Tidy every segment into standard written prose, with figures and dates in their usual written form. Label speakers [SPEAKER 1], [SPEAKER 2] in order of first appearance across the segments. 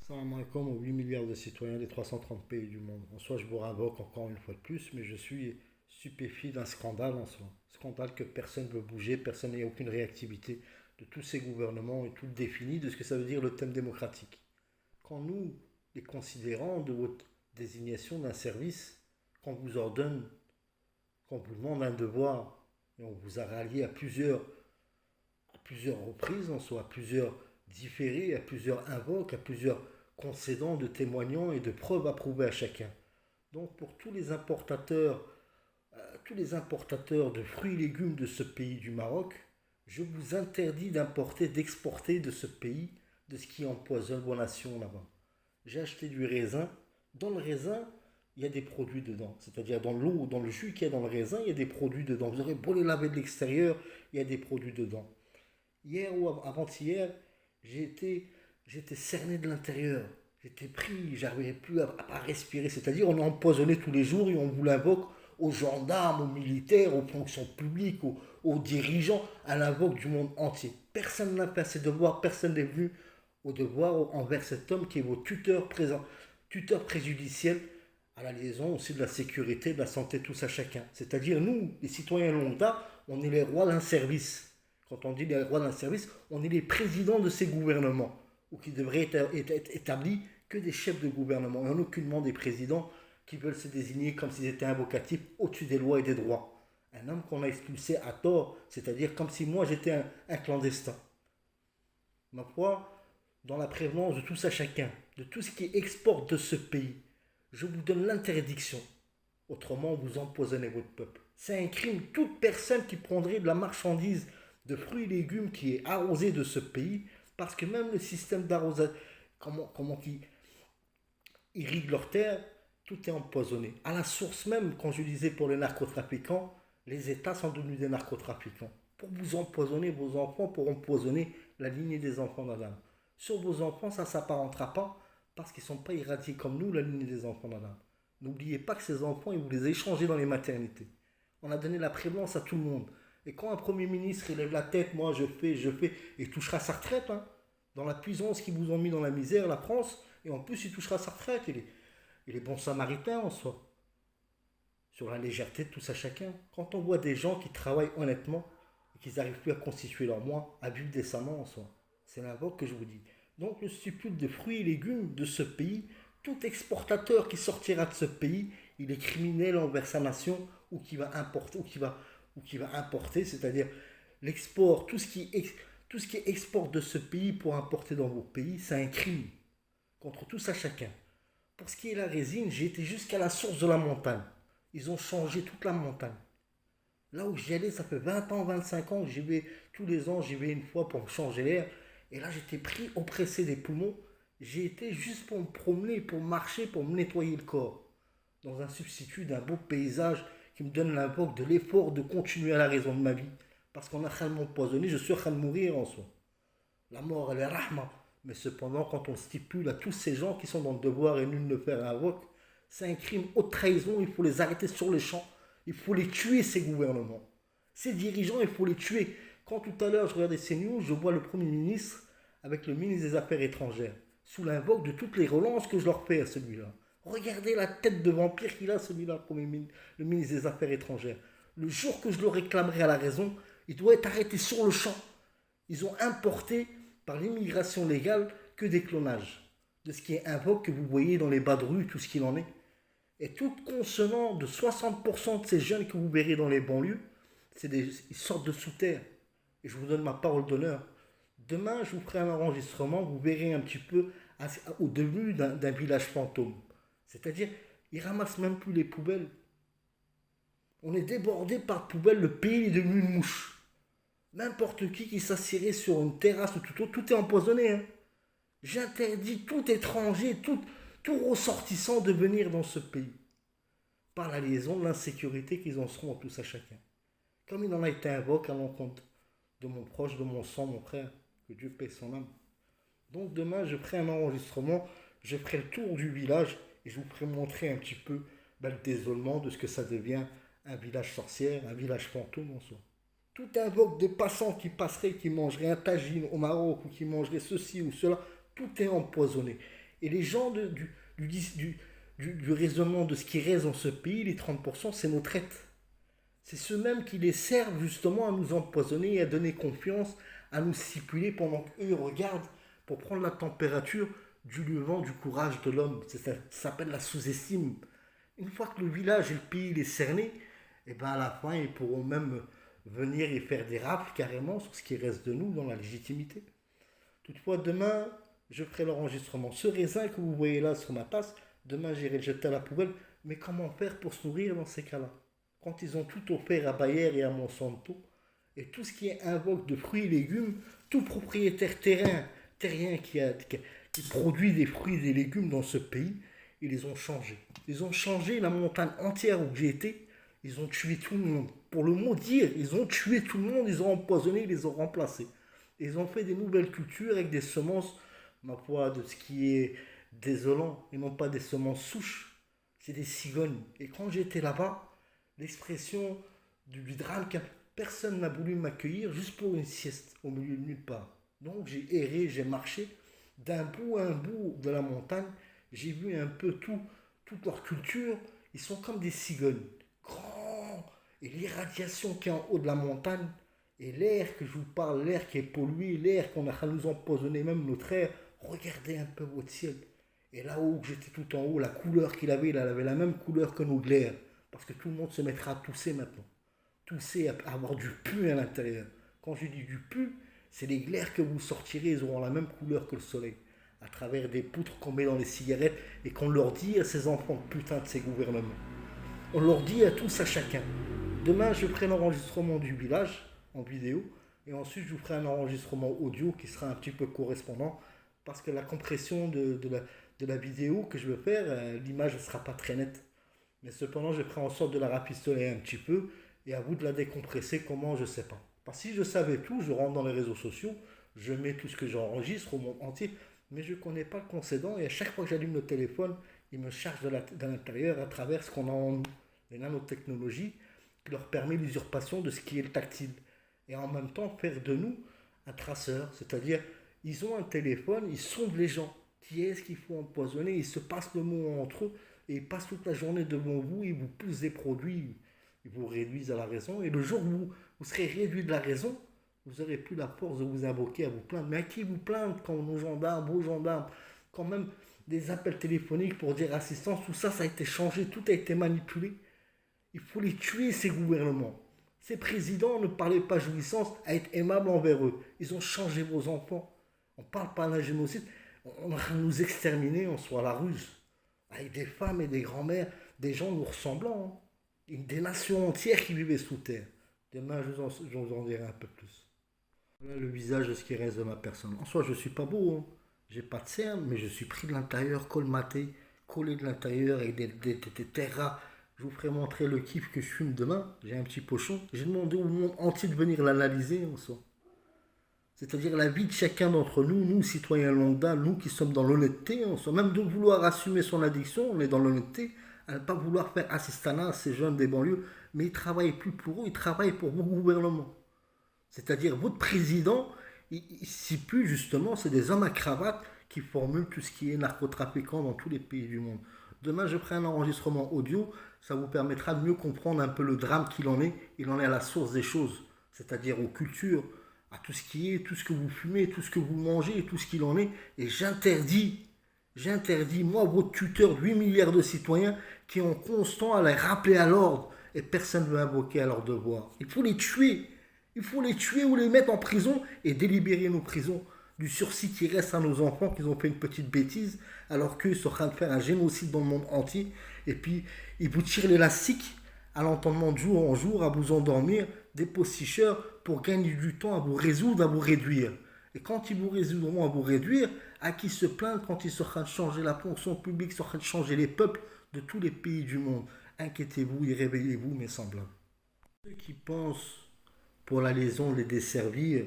[SPEAKER 1] Salam alaikum aux 8 milliards de citoyens des 330 pays du monde. En soi, je vous invoque encore une fois de plus, mais je suis stupéfait d'un scandale en soi. Scandale que personne ne veut bouger, personne n'a aucune réactivité de tous ces gouvernements et tout défini de ce que ça veut dire le thème démocratique. Quand nous, les considérants de votre désignation d'un service, qu'on vous ordonne, qu'on vous demande un devoir, et on vous a rallié à plusieurs reprises en soi, à plusieurs différés, à plusieurs invoques, à plusieurs concédants de témoignants et de preuves approuvées à chacun. Donc pour tous les importateurs de fruits et légumes de ce pays du Maroc, je vous interdis d'importer, d'exporter de ce pays de ce qui empoisonne vos nations là-bas. J'ai acheté du raisin. Dans le raisin, il y a des produits dedans. C'est-à-dire dans l'eau, dans le jus qu'il y a dans le raisin, il y a des produits dedans. Vous aurez beau les laver de l'extérieur, il y a des produits dedans. Hier ou avant-hier, j'ai été, j'étais cerné de l'intérieur. J'étais pris, j'arrivais plus à respirer. C'est-à-dire, on est empoisonné tous les jours et on vous l'invoque aux gendarmes, aux militaires, aux fonctions publiques, aux dirigeants, à l'invoque du monde entier. Personne n'a fait ses devoirs, personne n'est venu au devoir envers cet homme qui est votre tuteur présent, tuteur préjudiciel à la liaison aussi de la sécurité, de la santé, tous à chacun. C'est-à-dire, nous, les citoyens lambda, on est les rois d'un service. Quand on dit les rois d'un service, on est les présidents de ces gouvernements, ou qui devraient être établis que des chefs de gouvernement, et en aucunement des présidents qui veulent se désigner comme s'ils étaient invocatifs au-dessus des lois et des droits. Un homme qu'on a expulsé à tort, c'est-à-dire comme si moi j'étais un clandestin. Ma foi, dans la prévenance de tout ça chacun, de tout ce qui exporte de ce pays, je vous donne l'interdiction. Autrement, vous empoisonnez votre peuple. C'est un crime. Toute personne qui prendrait de la marchandise de fruits et légumes qui est arrosée de ce pays, parce que même le système d'arrosage, comment qui irrigue leurs terres, tout est empoisonné. À la source même, quand je disais pour les narcotrafiquants, les États sont devenus des narcotrafiquants. Pour vous empoisonner vos enfants, pour empoisonner la lignée des enfants d'Adam. Sur vos enfants, ça ne s'apparentera pas parce qu'ils ne sont pas irradiés comme nous, la lignée des enfants d'Adam. N'oubliez pas que ces enfants, ils vous les échangez dans les maternités. On a donné la prévalence à tout le monde. Et quand un Premier ministre il lève la tête, moi je fais, il touchera sa retraite, hein, dans la puissance qu'ils vous ont mis dans la misère, la France, et en plus il touchera sa retraite, il est bon samaritain en soi, sur la légèreté de tout ça chacun. Quand on voit des gens qui travaillent honnêtement, et qu'ils n'arrivent plus à constituer leur mois, à vivre décemment en soi, c'est l'invoque que je vous dis. Donc le stupide de fruits et légumes de ce pays, tout exportateur qui sortira de ce pays, il est criminel envers sa nation ou qui va importer, c'est-à-dire l'export, tout ce qui exporte de ce pays pour importer dans vos pays, c'est un crime contre tout ça chacun. Pour ce qui est de la résine, j'ai été jusqu'à la source de la montagne. Ils ont changé toute la montagne. Là où j'y allais, ça fait 20 ans, 25 ans, j'y vais tous les ans, j'y vais une fois pour me changer l'air. Et là, j'étais pris, oppressé des poumons. J'ai été juste pour me promener, pour marcher, pour me nettoyer le corps. Dans un substitut d'un beau paysage qui me donne l'invoque de l'effort de continuer à la raison de ma vie. Parce qu'on a tellement empoisonné, je suis en train de mourir en soi. La mort, elle est rahma. Mais cependant, quand on stipule à tous ces gens qui sont dans le devoir et nul ne fait invoque, c'est un crime haute trahison, il faut les arrêter sur le champ. Il faut les tuer, ces gouvernements. Ces dirigeants, il faut les tuer. Quand tout à l'heure, je regardais CNews, je vois le Premier ministre avec le ministre des Affaires étrangères, sous l'invoque de toutes les relances que je leur fais à celui-là. Regardez la tête de vampire qu'il a, celui-là, le ministre des Affaires étrangères. Le jour que je le réclamerai à la raison, il doit être arrêté sur le champ. Ils ont importé par l'immigration légale que des clonages. De ce qui est invoque que vous voyez dans les bas de rue, tout ce qu'il en est. Et tout consonant de 60% de ces jeunes que vous verrez dans les banlieues, ils sortent de sous terre. Et je vous donne ma parole d'honneur. Demain, je vous ferai un enregistrement, vous verrez un petit peu au début d'un village fantôme. C'est-à-dire, ils ramassent même plus les poubelles. On est débordé par poubelles, le pays est devenu une mouche. N'importe qui s'assierait sur une terrasse ou tout est empoisonné. Hein. J'interdis tout étranger, tout ressortissant de venir dans ce pays. Par la liaison de l'insécurité qu'ils en seront tous à chacun. Comme il en a été invoqué à l'encontre de mon proche, de mon sang, mon frère, que Dieu paie son âme. Donc demain, je ferai un enregistrement, je ferai le tour du village et je vous ferai montrer un petit peu le désolement de ce que ça devient un village sorcière, un village fantôme en soi. Tout invoque de passants qui passeraient, qui mangeraient un tagine au Maroc ou qui mangeraient ceci ou cela, tout est empoisonné. Et les gens du raisonnement de ce qui reste dans ce pays, les 30%, c'est nos traites. C'est ceux-mêmes qui les servent justement à nous empoisonner et à donner confiance, à nous stipuler pendant qu'eux regardent pour prendre la température du levant du courage de l'homme. Ça s'appelle la sous-estime. Une fois que le village et le pays est cerné, et ben à la fin, ils pourront même venir et faire des rafles carrément sur ce qui reste de nous dans la légitimité. Toutefois, demain, je ferai l'enregistrement. Ce raisin que vous voyez là sur ma tasse, demain, j'irai le jeter à la poubelle. Mais comment faire pour se nourrir dans ces cas-là? Quand ils ont tout offert à Bayer et à Monsanto, et tout ce qui est invoque de fruits et légumes, tout propriétaire terrien qui produit des fruits et des légumes dans ce pays, ils les ont changés. Ils ont changé la montagne entière où j'ai été, ils ont tué tout le monde. Pour le mot dire, ils ont tué tout le monde, ils ont empoisonné, ils les ont remplacés. Ils ont fait des nouvelles cultures avec des semences, ma foi, de ce qui est désolant, et non pas des semences souches. C'est des cigognes. Et quand j'étais là-bas, l'expression du drame, personne n'a voulu m'accueillir juste pour une sieste au milieu de nulle part. Donc j'ai erré, j'ai marché d'un bout à un bout de la montagne. J'ai vu un peu toute leur culture. Ils sont comme des cigognes, grands. Et l'irradiation qui est en haut de la montagne, et l'air que je vous parle, l'air qui est pollué, l'air qu'on a à nous empoisonner, même notre air. Regardez un peu votre ciel. Et là-haut, j'étais tout en haut, la couleur qu'il avait, il avait la même couleur que nos glaires. Parce que tout le monde se mettra à tousser maintenant. Tousser, à avoir du pu à l'intérieur. Quand je dis du pu, c'est les glaires que vous sortirez, ils auront la même couleur que le soleil. À travers des poutres qu'on met dans les cigarettes et qu'on leur dit à ces enfants de putain de ces gouvernements. On leur dit à tous, à chacun. Demain, je ferai l'enregistrement du village en vidéo. Et ensuite, je vous ferai un enregistrement audio qui sera un petit peu correspondant. Parce que la compression de la vidéo que je veux faire, l'image ne sera pas très nette. Mais cependant, je ferai en sorte de la rapistoler un petit peu et à vous de la décompresser, comment, je ne sais pas. Parce que si je savais tout, je rentre dans les réseaux sociaux, je mets tout ce que j'enregistre au monde entier, mais je ne connais pas le concédant et à chaque fois que j'allume le téléphone, il me charge de l'intérieur à travers ce qu'on a en nous, les nanotechnologies qui leur permet l'usurpation de ce qui est le tactile. Et en même temps, faire de nous un traceur, c'est-à-dire, ils ont un téléphone, ils sondent les gens. Qui est-ce qu'il faut empoisonner? Ils se passent le mot entre eux et ils passent toute la journée devant vous, ils vous poussent des produits, ils vous réduisent à la raison. Et le jour où vous serez réduit de la raison, vous n'aurez plus la force de vous invoquer à vous plaindre. Mais à qui vous plaindre quand nos gendarmes, vos gendarmes, quand même des appels téléphoniques pour dire assistance, tout ça, ça a été changé, tout a été manipulé. Il faut les tuer, ces gouvernements. Ces présidents ne parlaient pas jouissance à être aimables envers eux. Ils ont changé vos enfants. On ne parle pas d'un génocide. On va nous exterminer, on soit à la ruse. Avec des femmes et des grands-mères, des gens nous ressemblant. Hein. Des nations entières qui vivaient sous terre. Demain, je vous en dirai un peu plus. Voilà le visage de ce qui reste de ma personne. En soi, je ne suis pas beau. Hein. J'ai pas de cernes, mais je suis pris de l'intérieur, colmaté, collé de l'intérieur avec des terres rares. Je vous ferai montrer le kiff que je fume demain. J'ai un petit pochon. J'ai demandé au monde entier de venir l'analyser en soi. C'est-à-dire la vie de chacun d'entre nous, nous citoyens lambda, nous qui sommes dans l'honnêteté, en soi, même de vouloir assumer son addiction, on est dans l'honnêteté, à ne pas vouloir faire assistanat à ces jeunes des banlieues, mais ils ne travaillent plus pour eux, ils travaillent pour vos gouvernements. C'est-à-dire votre président, il stipule justement, c'est des hommes à cravate qui formulent tout ce qui est narcotrafiquant dans tous les pays du monde. Demain, je ferai un enregistrement audio, ça vous permettra de mieux comprendre un peu le drame qu'il en est. Il en est à la source des choses, c'est-à-dire aux cultures, à tout ce qui est, tout ce que vous fumez, tout ce que vous mangez, tout ce qu'il en est. Et j'interdis, moi, votre tuteur de 8 milliards de citoyens qui ont constant à les rappeler à l'ordre et personne ne veut invoquer à leur devoir. Il faut les tuer. Il faut les tuer ou les mettre en prison et délibérer nos prisons du sursis qui reste à nos enfants qui ont fait une petite bêtise alors qu'eux sont en train de faire un génocide dans le monde entier. Et puis, ils vous tirent l'élastique à l'entendement de jour en jour, à vous endormir, des posticheurs pour gagner du temps, à vous résoudre, à vous réduire. Et quand ils vous résoudront à vous réduire, à qui se plaindre quand ils sont en train de changer la fonction publique, ils sont en train de changer les peuples de tous les pays du monde. Inquiétez-vous et réveillez-vous, mes semblables. Ceux qui pensent pour la liaison les desservir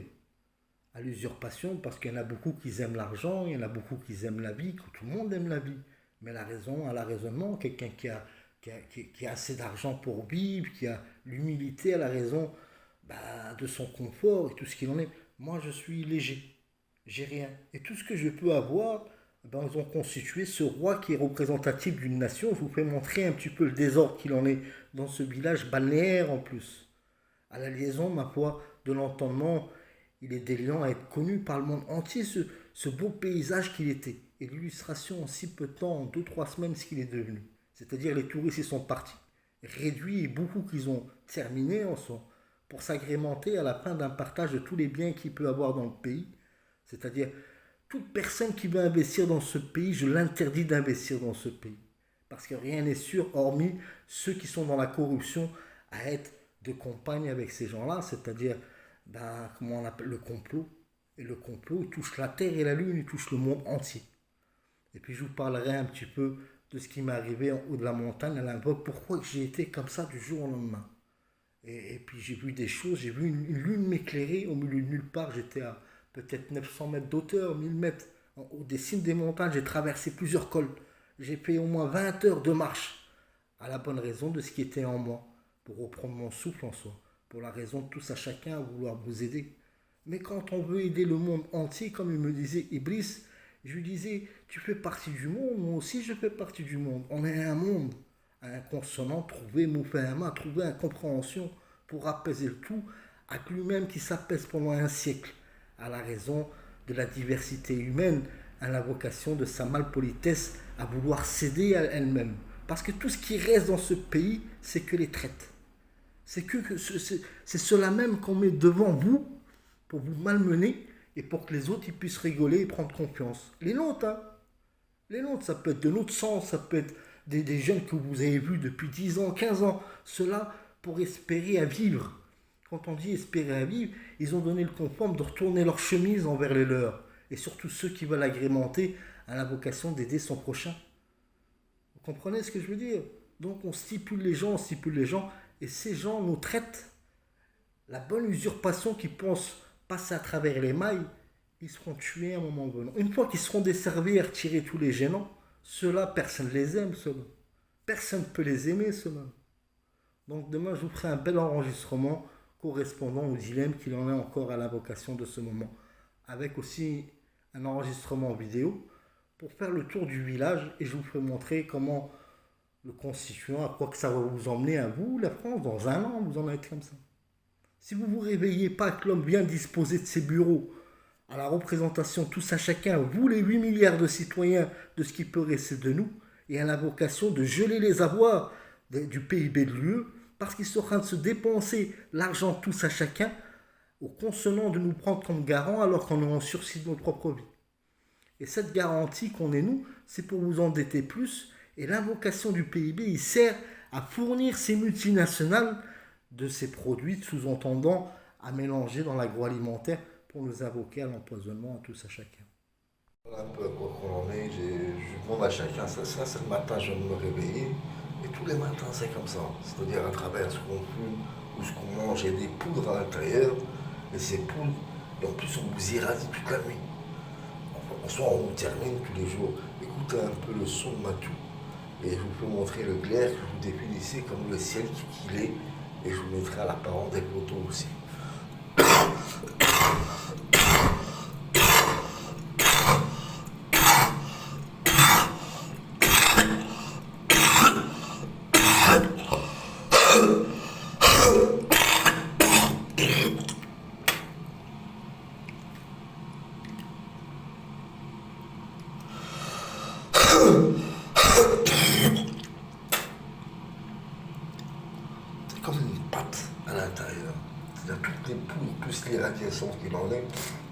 [SPEAKER 1] à l'usurpation, parce qu'il y en a beaucoup qui aiment l'argent, il y en a beaucoup qui aiment la vie, tout le monde aime la vie. Mais la raison, à la raisonnement, quelqu'un qui a assez d'argent pour vivre, qui a l'humilité à la raison de son confort et tout ce qu'il en est. Moi, je suis léger, j'ai rien. Et tout ce que je peux avoir, ben, ils ont constitué ce roi qui est représentatif d'une nation. Je vous fais montrer un petit peu le désordre qu'il en est dans ce village balnéaire en plus. À la liaison, ma foi, de l'entendement, il est déliant à être connu par le monde entier, ce beau paysage qu'il était. Et l'illustration en si peu de temps, en 2-3 semaines, ce qu'il est devenu. C'est-à-dire les touristes ils sont partis, réduits et beaucoup qu'ils ont terminé en soi, pour s'agrémenter à la fin d'un partage de tous les biens qu'il peut avoir dans le pays. C'est-à-dire, toute personne qui veut investir dans ce pays, je l'interdis d'investir dans ce pays. Parce que rien n'est sûr, hormis ceux qui sont dans la corruption, à être de compagne avec ces gens-là, c'est-à-dire, ben, comment on appelle, le complot. Et le complot, il touche la Terre et la Lune, il touche le monde entier. Et puis je vous parlerai un petit peu de ce qui m'est arrivé en haut de la montagne à l'invoque, pourquoi j'ai été comme ça du jour au lendemain. Et puis j'ai vu des choses, j'ai vu une lune m'éclairer au milieu de nulle part, j'étais à peut-être 900 mètres d'auteur, 1000 mètres, en haut des cimes des montagnes, j'ai traversé plusieurs cols, j'ai fait au moins 20 heures de marche, à la bonne raison de ce qui était en moi, pour reprendre mon souffle en soi, pour la raison de tous à chacun à vouloir vous aider. Mais quand on veut aider le monde entier, comme il me disait Iblis, je lui disais, tu fais partie du monde, moi aussi je fais partie du monde. On est un monde, un consonant, trouver Moufahama, trouver une compréhension pour apaiser le tout, avec lui-même qui s'apaise pendant un siècle, à la raison de la diversité humaine, à la vocation de sa malpolitesse à vouloir céder à elle-même. Parce que tout ce qui reste dans ce pays, c'est que les traites. C'est cela même qu'on met devant vous pour vous malmener et pour que les autres ils puissent rigoler et prendre confiance. Les nôtres, hein. Les nôtres, ça peut être de notre sang, ça peut être des jeunes que vous avez vus depuis 10 ans, 15 ans. Cela pour espérer à vivre. Quand on dit espérer à vivre, ils ont donné le conforme de retourner leur chemise envers les leurs. Et surtout ceux qui veulent agrémenter à la vocation d'aider son prochain. Vous comprenez ce que je veux dire? Donc on stipule les gens, et ces gens nous traitent. La bonne usurpation qui pense passer à travers les mailles, ils seront tués à un moment venant. Une fois qu'ils seront desservis et retirés tous les gênants, ceux-là, personne ne les aime, ceux-là. Personne ne peut les aimer, ceux-là. Donc demain, je vous ferai un bel enregistrement correspondant au dilemme qu'il en est encore à l'invocation de ce moment. Avec aussi un enregistrement vidéo pour faire le tour du village et je vous ferai montrer comment le constituant, à quoi que ça va vous emmener à vous, la France, dans un an, vous en êtes comme ça. Si vous ne vous réveillez pas que l'homme bien disposé de ses bureaux, à la représentation tous à chacun, vous les 8 milliards de citoyens, de ce qui peut rester de nous, et à la vocation de geler les avoirs du PIB de l'UE, parce qu'ils sont en train de se dépenser l'argent tous à chacun, au consonant de nous prendre comme garant alors qu'on est en sursis de notre propre vie. Et cette garantie qu'on est nous, c'est pour vous endetter plus, et l'invocation du PIB, il sert à fournir ces multinationales de ces produits, sous-entendant à mélanger dans l'agroalimentaire pour nous invoquer à l'empoisonnement à tous à chacun.
[SPEAKER 2] Voilà un peu à quoi qu'on en est. Je demande à chacun ça, c'est le matin, je viens de me réveiller. Et tous les matins, c'est comme ça. C'est-à-dire à travers ce qu'on fume ou ce qu'on mange, il y a des poudres à l'intérieur. Et ces poudres, et en plus, on vous irradie toute la nuit. Enfin, en soi, on vous termine tous les jours. Écoutez un peu le son de Matou. Et je vous peux montrer le clair que vous définissez comme le ciel qu'il est. Et je vous mettrai à l'apparent des poteaux aussi. Comme une pâte à l'intérieur. C'est-à-dire toutes les poudres, plus les radiations qu'il en est,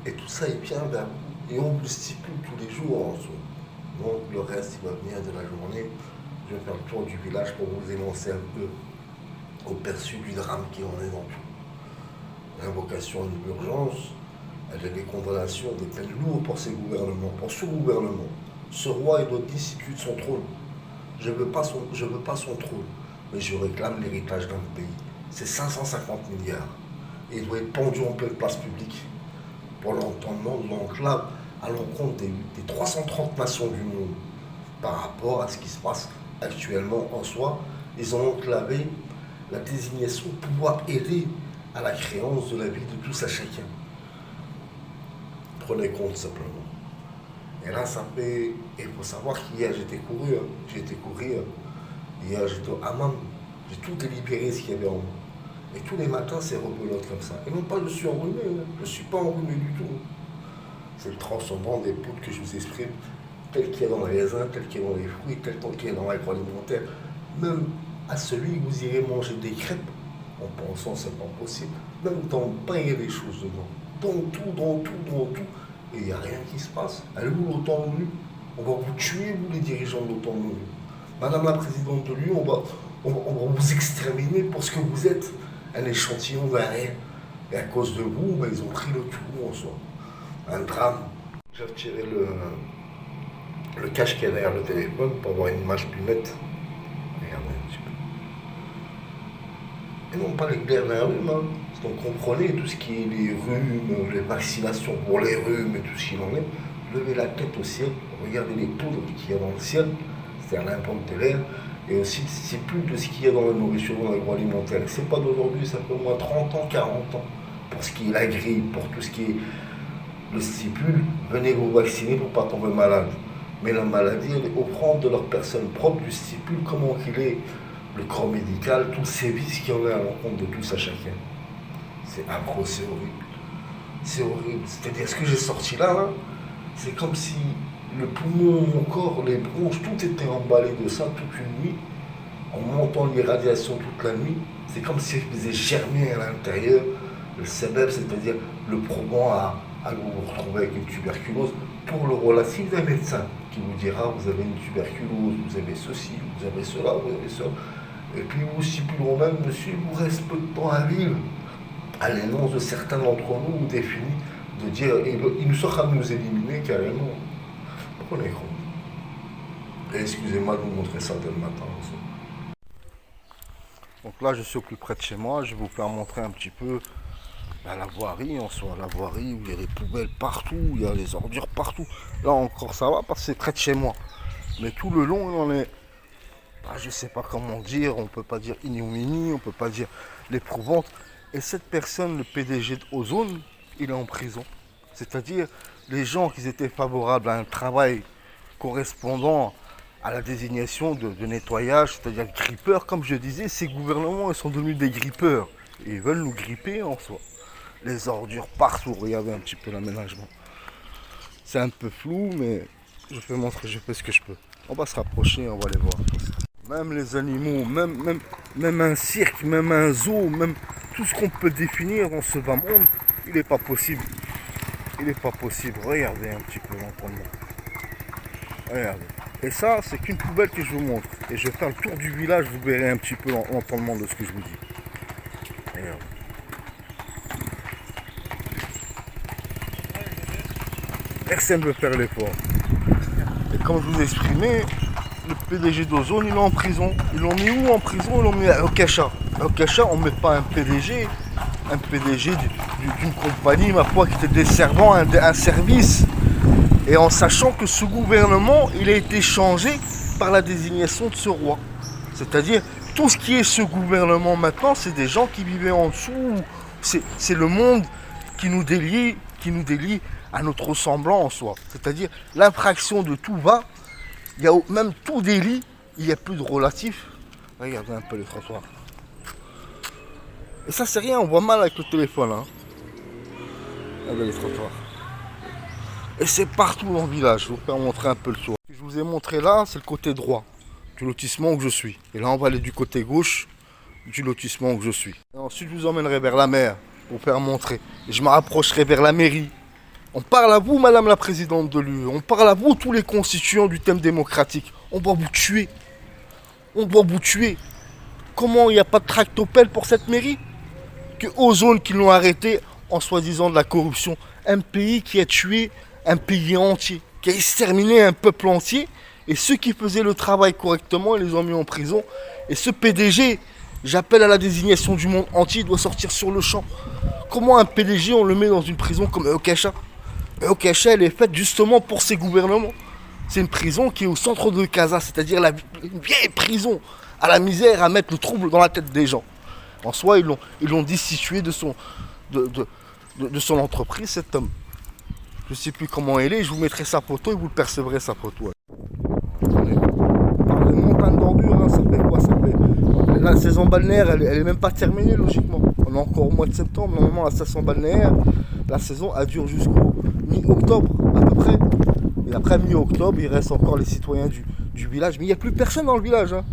[SPEAKER 2] et tout ça il vient d'un coup. Et on le stipule tous les jours en soi. Donc le reste il va venir de la journée. Je vais faire le tour du village pour vous énoncer un peu au perçu du drame qui en est dans tout. L'invocation de l'urgence, elle est les condamnations des peines lourdes pour ces gouvernements, pour ce gouvernement. Ce roi il doit être destitué de son trône. Je veux pas son trône. Mais je réclame l'héritage d'un pays. C'est 550 milliards. Et il doit être pendu en pleine place publique pour l'entendement de l'enclave à l'encontre des 330 nations du monde par rapport à ce qui se passe actuellement en soi. Ils ont enclavé la désignation pour pouvoir aider à la créance de la vie de tous à chacun. Prenez compte simplement. Et là, ça fait. Il faut savoir qu'hier, j'étais couru. J'ai été courir. Hier, j'étais au hammam. J'ai tout délibéré ce qu'il y avait en moi. Et tous les matins, c'est rebelote comme ça. Et non pas, je suis enrhumé. Je ne suis pas enrhumé du tout. C'est le transcendant des poudres que je vous exprime, tel qu'il y a dans les raisins, tel qu'il y a dans les fruits, tel qu'il y a dans l'agroalimentaire. Même à celui où vous irez manger des crêpes, en pensant que c'est pas possible. Même dans le pain, il y a des choses dedans. Dans tout. Et il n'y a rien qui se passe. Allez, vous, l'OTAN ONU, on va vous tuer, vous, les dirigeants de l'OTAN ONU. Madame la présidente de l'UE, on va vous exterminer pour ce que vous êtes. Un échantillon d'un rien. Et à cause de vous, ils ont pris le tout en soi. Un drame. J'ai retiré le cache qu'il y a derrière le téléphone pour avoir une image plus nette. Regardez un petit peu. Et non pas les glaires d'un rhume. Donc comprenez tout ce qui est les rhumes, les vaccinations pour les rhumes et tout ce qu'il en est. Levez la tête au ciel, regardez les poudres qu'il y a dans le ciel, c'est-à-dire l'impact de l'air. Et aussi, c'est plus de ce qu'il y a dans la nourriture, dans l'agroalimentaire. C'est pas d'aujourd'hui, ça fait au moins 30 ans, 40 ans. Pour ce qui est la grippe, pour tout ce qui est le stipule, venez vous vacciner pour pas tomber malade. Mais la maladie, elle est au prendre de leur personne propre, du stipule, comment qu'il est, le corps médical, tous ces vices qu'il y en a à l'encontre de tous à chacun. C'est affreux, c'est horrible. C'est horrible. C'est-à-dire, ce que j'ai sorti là, c'est comme si le poumon, mon corps, les bronches, tout était emballé de ça toute une nuit, en montant l'irradiation toute la nuit. C'est comme si je faisais germer à l'intérieur le sebeb, c'est-à-dire le probant à vous retrouver avec une tuberculose. Pour le relatif d'un médecin qui vous dira vous avez une tuberculose, vous avez ceci, vous avez cela, vous avez ça. Et puis vous stipuleront même, monsieur, il vous reste peu de temps à vivre. À l'annonce de certains d'entre nous définis de dire il nous sera de nous éliminer carrément. Prenez compte. Et excusez-moi de vous montrer ça dès le matin aussi.
[SPEAKER 1] Donc là, je suis au plus près de chez moi. Je vais vous faire montrer un petit peu la voirie en soi. La voirie où il y a les poubelles partout, il y a les ordures partout. Là encore, ça va parce que c'est près de chez moi. Mais tout le long, il en est. Je sais pas comment dire. On peut pas dire ignominie, on peut pas dire l'éprouvante. Et cette personne, le PDG d'Ozone, il est en prison. C'est-à-dire, les gens qui étaient favorables à un travail correspondant à la désignation de nettoyage, c'est-à-dire grippeurs, comme je disais, ces gouvernements ils sont devenus des grippeurs. Et ils veulent nous gripper en soi. Les ordures partout, regardez un petit peu l'aménagement. C'est un peu flou, mais je fais ce que je peux. On va se rapprocher, on va les voir. Même les animaux, même un cirque, même un zoo, même tout ce qu'on peut définir dans ce bas monde, il n'est pas possible. Il n'est pas possible. Regardez un petit peu l'entendement. Regardez. Et ça, c'est qu'une poubelle que je vous montre. Et je vais faire le tour du village, vous verrez un petit peu l'entendement de ce que je vous dis. Regardez. Personne ne veut faire l'effort. Et comme je vous ai exprimé, le PDG d'Ozone, il est en prison. Ils l'ont mis où en prison? Ils l'ont mis au Cacha. Au Cacha, on ne met pas un PDG d'une compagnie, ma foi, qui était desservant un service. Et en sachant que ce gouvernement, il a été changé par la désignation de ce roi. C'est-à-dire, tout ce qui est ce gouvernement maintenant, c'est des gens qui vivaient en dessous. C'est le monde qui nous délie à notre ressemblant en soi. C'est-à-dire, l'infraction de tout va, il y a même tout délit, il n'y a plus de relatif. Regardez un peu les trottoirs. Et ça, c'est rien, on voit mal avec le téléphone. Regardez les trottoirs. Et c'est partout dans le village. Je vais vous faire montrer un peu le tour. Ce que je vous ai montré là, c'est le côté droit du lotissement où je suis. Et là, on va aller du côté gauche du lotissement où je suis. Et ensuite, je vous emmènerai vers la mer pour vous faire montrer. Et je me rapprocherai vers la mairie. On parle à vous, madame la présidente de l'UE. On parle à vous, tous les constituants du thème démocratique. On doit vous tuer. On doit vous tuer. Comment il n'y a pas de tractopelle pour cette mairie? Que Ozone qui l'ont arrêté en soi-disant de la corruption. Un pays qui a tué un pays entier, qui a exterminé un peuple entier. Et ceux qui faisaient le travail correctement, ils les ont mis en prison. Et ce PDG, j'appelle à la désignation du monde entier, il doit sortir sur le champ. Comment un PDG, on le met dans une prison comme Okacha? Okacha, elle est faite justement pour ces gouvernements. C'est une prison qui est au centre de Casa, c'est-à-dire une vieille prison à la misère, à mettre le trouble dans la tête des gens. En soi, ils l'ont destitué de son entreprise, cet homme. Je sais plus comment elle est, je vous mettrai sa photo et vous le percevrez sa photo. On parle de montagne d'ordures, hein, ça fait quoi? Ça fait... La saison balnéaire, elle est même pas terminée logiquement. On est encore au mois de septembre, normalement la saison balnéaire, la saison elle dure jusqu'au mi-octobre à peu près. Et après mi-octobre, il reste encore les citoyens du village. Mais il n'y a plus personne dans le village. Hein.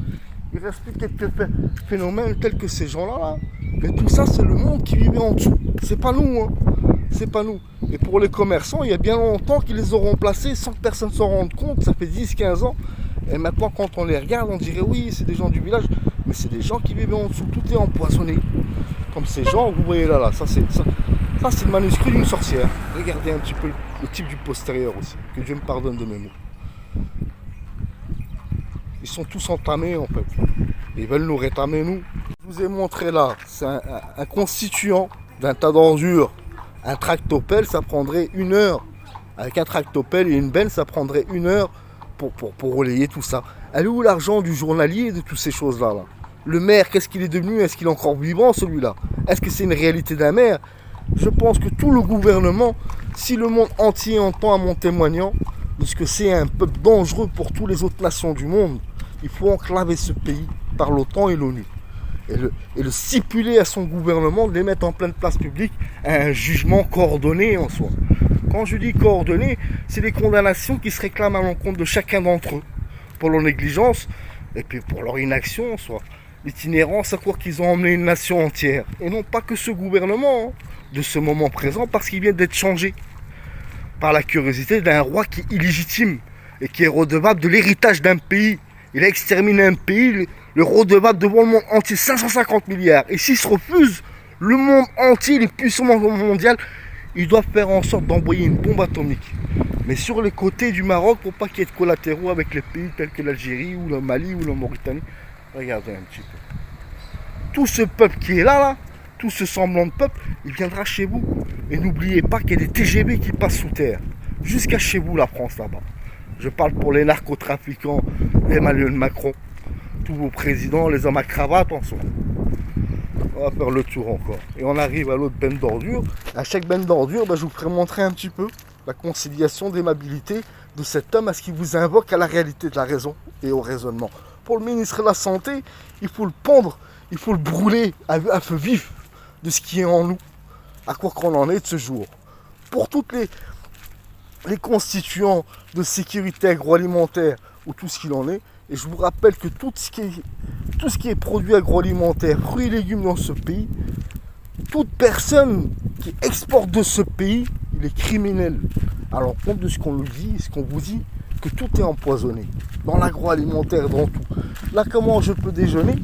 [SPEAKER 1] Il reste plus quelques phénomènes tels que ces gens-là. Là. Mais tout ça, c'est le monde qui vivait en dessous. C'est pas nous. Hein. C'est pas nous. Et pour les commerçants, il y a bien longtemps qu'ils les auront placés sans que personne s'en rende compte. Ça fait 10-15 ans. Et maintenant, quand on les regarde, on dirait oui, c'est des gens du village. Mais c'est des gens qui vivaient en dessous. Tout est empoisonné. Comme ces gens, vous voyez là. Ça, c'est le manuscrit d'une sorcière. Regardez un petit peu le type du postérieur aussi. Que Dieu me pardonne de mes mots. Ils sont tous entamés en fait. Ils veulent nous rétamer nous. Je vous ai montré là, c'est un constituant d'un tas d'ordures. Un tractopelle, ça prendrait 1 heure. Avec un tractopelle et une benne, ça prendrait 1 heure pour relayer tout ça. Elle est où l'argent du journalier et de toutes ces choses-là là? Le maire, qu'est-ce qu'il est devenu? Est-ce qu'il est encore vivant celui-là? Est-ce que c'est une réalité d'un maire? Je pense que tout le gouvernement, si le monde entier entend à mon témoignant de ce que c'est un peuple dangereux pour toutes les autres nations du monde, il faut enclaver ce pays par l'OTAN et l'ONU. Et le stipuler à son gouvernement de les mettre en pleine place publique à un jugement coordonné en soi. Quand je dis coordonné, c'est les condamnations qui se réclament à l'encontre de chacun d'entre eux pour leur négligence et puis pour leur inaction en soi. L'itinérance à quoi qu'ils ont emmené une nation entière. Et non pas que ce gouvernement, de ce moment présent, parce qu'il vient d'être changé par la curiosité d'un roi qui est illégitime et qui est redevable de l'héritage d'un pays. Il a exterminé un pays, le redevable devant le monde entier, 550 milliards. Et s'il se refuse, le monde entier, les puissances mondiales, ils doivent faire en sorte d'envoyer une bombe atomique. Mais sur les côtés du Maroc, pour pas qu'il y ait de collatéraux avec les pays tels que l'Algérie ou le Mali ou la Mauritanie. Regardez un petit peu. Tout ce peuple qui est là, tout ce semblant de peuple, il viendra chez vous. Et n'oubliez pas qu'il y a des TGV qui passent sous terre. Jusqu'à chez vous, la France, là-bas. Je parle pour les narcotrafiquants, Emmanuel Macron, tous vos présidents, les hommes à cravate en soi. On va faire le tour encore. Et on arrive à l'autre benne d'ordure. À chaque benne d'ordure, je vous ferai montrer un petit peu la conciliation d'aimabilité de cet homme à ce qu'il vous invoque à la réalité de la raison et au raisonnement. Pour le ministre de la Santé, il faut le pendre, il faut le brûler à feu vif de ce qui est en nous, à quoi qu'on en est de ce jour. Pour toutes les constituants de sécurité agroalimentaire ou tout ce qu'il en est, et je vous rappelle que tout ce qui est produit agroalimentaire, fruits et légumes dans ce pays, toute personne qui exporte de ce pays, il est criminel. Alors compte de ce qu'on nous dit, ce qu'on vous dit, que tout est empoisonné. Dans l'agroalimentaire, dans tout. Là, comment je peux déjeuner?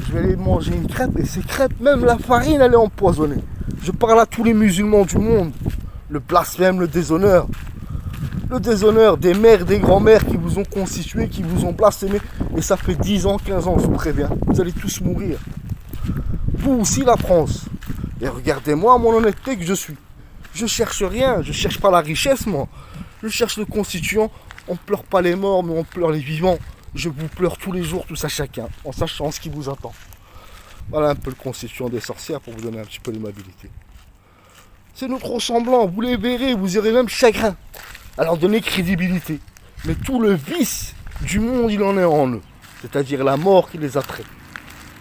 [SPEAKER 1] Je vais aller manger une crêpe, et ces crêpes, même la farine, elle est empoisonnée. Je parle à tous les musulmans du monde. Le blasphème, le déshonneur. Le déshonneur des mères, des grands-mères qui vous ont constitué, qui vous ont blasphémé. Et ça fait 10 ans, 15 ans, je vous préviens. Vous allez tous mourir. Vous aussi, la France. Et regardez-moi mon honnêteté que je suis. Je cherche rien, je cherche pas la richesse, moi. Je cherche le constituant. On pleure pas les morts, mais on pleure les vivants. Je vous pleure tous les jours, tous à chacun, en sachant ce qui vous attend. Voilà un peu le constituant des sorcières pour vous donner un petit peu d'aimabilité. C'est notre ressemblant, vous les verrez, vous aurez même chagrin à leur donner crédibilité. Mais tout le vice du monde, il en est en eux. C'est-à-dire la mort qui les attrait.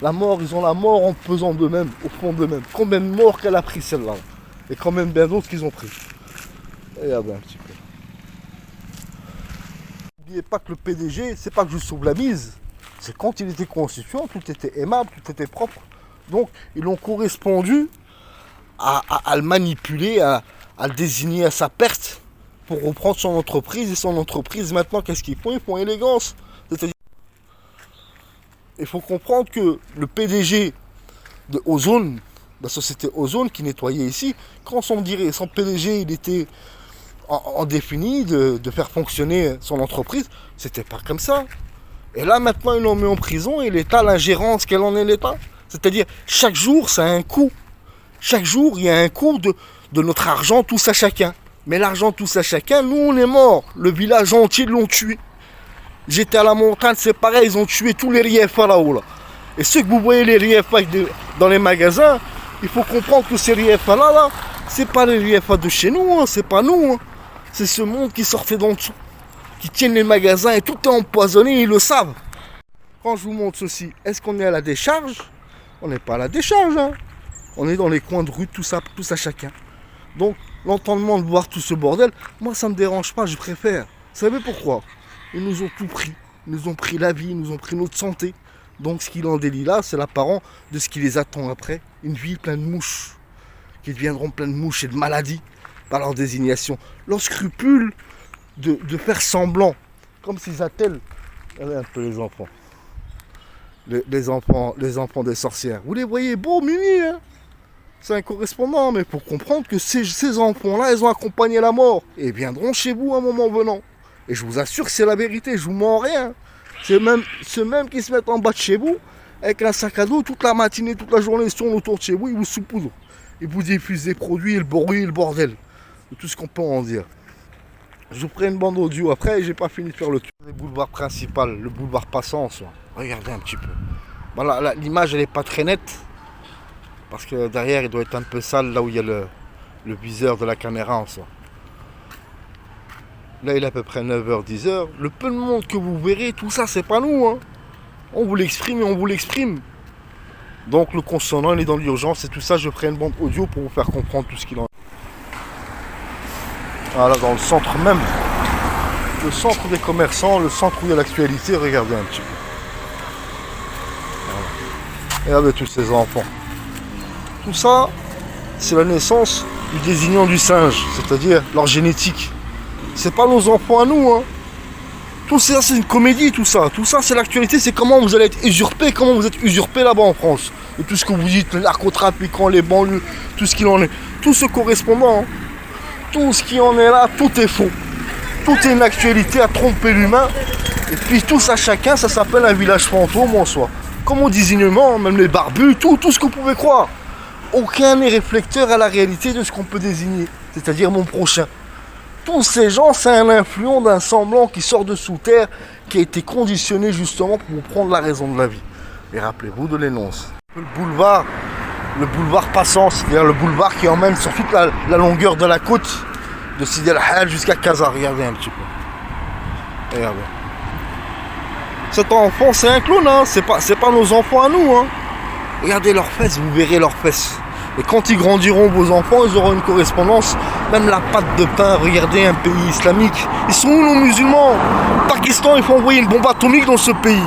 [SPEAKER 1] La mort, ils ont la mort en pesant d'eux-mêmes, au fond d'eux-mêmes. Combien de morts qu'elle a pris celle-là? Et quand même bien d'autres qu'ils ont pris. Regardez un petit peu. N'oubliez pas que le PDG, c'est pas que je sauve la mise. C'est quand il était constituant, tout était aimable, tout était propre. Donc, ils ont correspondu à le manipuler, à le désigner à sa perte pour reprendre son entreprise. Et son entreprise, maintenant, qu'est-ce qu'ils font? Ils font élégance. C'est-à-dire, il faut comprendre que le PDG de Ozone, la société Ozone qui nettoyait ici, quand son PDG il était en défini de faire fonctionner son entreprise, c'était pas comme ça. Et là maintenant ils l'ont mis en prison et l'État, l'ingérence qu'elle en est l'État. C'est-à-dire chaque jour ça a un coût. Chaque jour il y a un coût de notre argent tous à chacun. Mais l'argent tous à chacun, nous on est morts. Le village entier l'ont tué. J'étais à la montagne, c'est pareil, ils ont tué tous les RIFA là-haut là. Et ceux que vous voyez les RIFA dans les magasins, il faut comprendre que ces RIFA là, C'est pas les l'UEFA de chez nous, hein, c'est pas nous. Hein. C'est ce monde qui sortait d'en dessous, qui tiennent les magasins et tout est empoisonné, ils le savent. Quand je vous montre ceci, est-ce qu'on est à la décharge? On n'est pas à la décharge. Hein. On est dans les coins de rue, tout ça chacun. Donc, l'entendement de voir tout ce bordel, moi ça me dérange pas, je préfère. Vous savez pourquoi? Ils nous ont tout pris. Ils nous ont pris la vie, ils nous ont pris notre santé. Donc ce qu'il en délie là, c'est l'apparent de ce qui les attend après. Une vie pleine de mouches, qui deviendront pleines de mouches et de maladies par leur désignation. Leur scrupule de faire semblant, comme s'ils attellent. Regardez un peu les enfants. Les enfants des sorcières. Vous les voyez beaux, Mimi, hein? C'est un correspondant, mais pour comprendre que ces enfants-là, ils ont accompagné la mort. Et ils viendront chez vous à un moment venant. Et je vous assure que c'est la vérité, je vous mens rien. C'est même ceux même qui se mettent en bas de chez vous, avec un sac à dos, toute la matinée, toute la journée, ils sont autour de chez vous, ils vous saupoudrent. Ils vous diffusent des produits, le bruit, le bordel. Tout ce qu'on peut en dire. Je vous ferai une bande audio après, j'ai pas fini de faire le tour. Le boulevard principal, le boulevard passant, soit. Regardez un petit peu. Bon, là, l'image, elle est pas très nette. Parce que derrière, il doit être un peu sale, là où il y a le viseur de la caméra en soi. Là, il est à peu près 9h, 10h. Le peu de monde que vous verrez, tout ça, c'est pas nous. Hein. On vous l'exprime et on vous l'exprime. Donc, le consonant, il est dans l'urgence. Et tout ça, je ferai une bande audio pour vous faire comprendre tout ce qu'il en est. Voilà, dans le centre même. Le centre des commerçants, le centre où il y a l'actualité. Regardez un petit peu. Voilà. Regardez tous ces enfants. Tout ça, c'est la naissance du désignant du singe, c'est-à-dire leur génétique. C'est pas nos enfants à nous, hein. Tout ça, c'est une comédie, tout ça. Tout ça, c'est l'actualité, c'est comment vous allez être usurpé, comment vous êtes usurpé là-bas en France. Et tout ce que vous dites, les narcotrafiquants, les banlieues, tout ce qu'il en est. Tout ce correspondant, hein. Tout ce qui en est là, tout est faux. Tout est une actualité à tromper l'humain. Et puis tout ça, chacun, ça s'appelle un village fantôme en soi. Comme au désignement, même les barbus, tout ce que vous pouvez croire. Aucun n'est réflecteur à la réalité de ce qu'on peut désigner, c'est-à-dire mon prochain. Tous ces gens, c'est un influent d'un semblant qui sort de sous terre, qui a été conditionné justement pour vous prendre la raison de la vie. Et rappelez-vous de l'énonce. Le boulevard passant, c'est-à-dire le boulevard qui emmène sur toute la longueur de la côte, de Sidi El Hadj jusqu'à Casa. Regardez un petit peu. Regardez. Cet enfant, c'est un clown, hein. C'est pas nos enfants à nous, hein. Regardez leurs fesses, vous verrez leurs fesses. Et quand ils grandiront, vos enfants, ils auront une correspondance. Même la pâte de pain, regardez un pays islamique. Ils sont où nos musulmans? Pakistan, il faut envoyer une bombe atomique dans ce pays.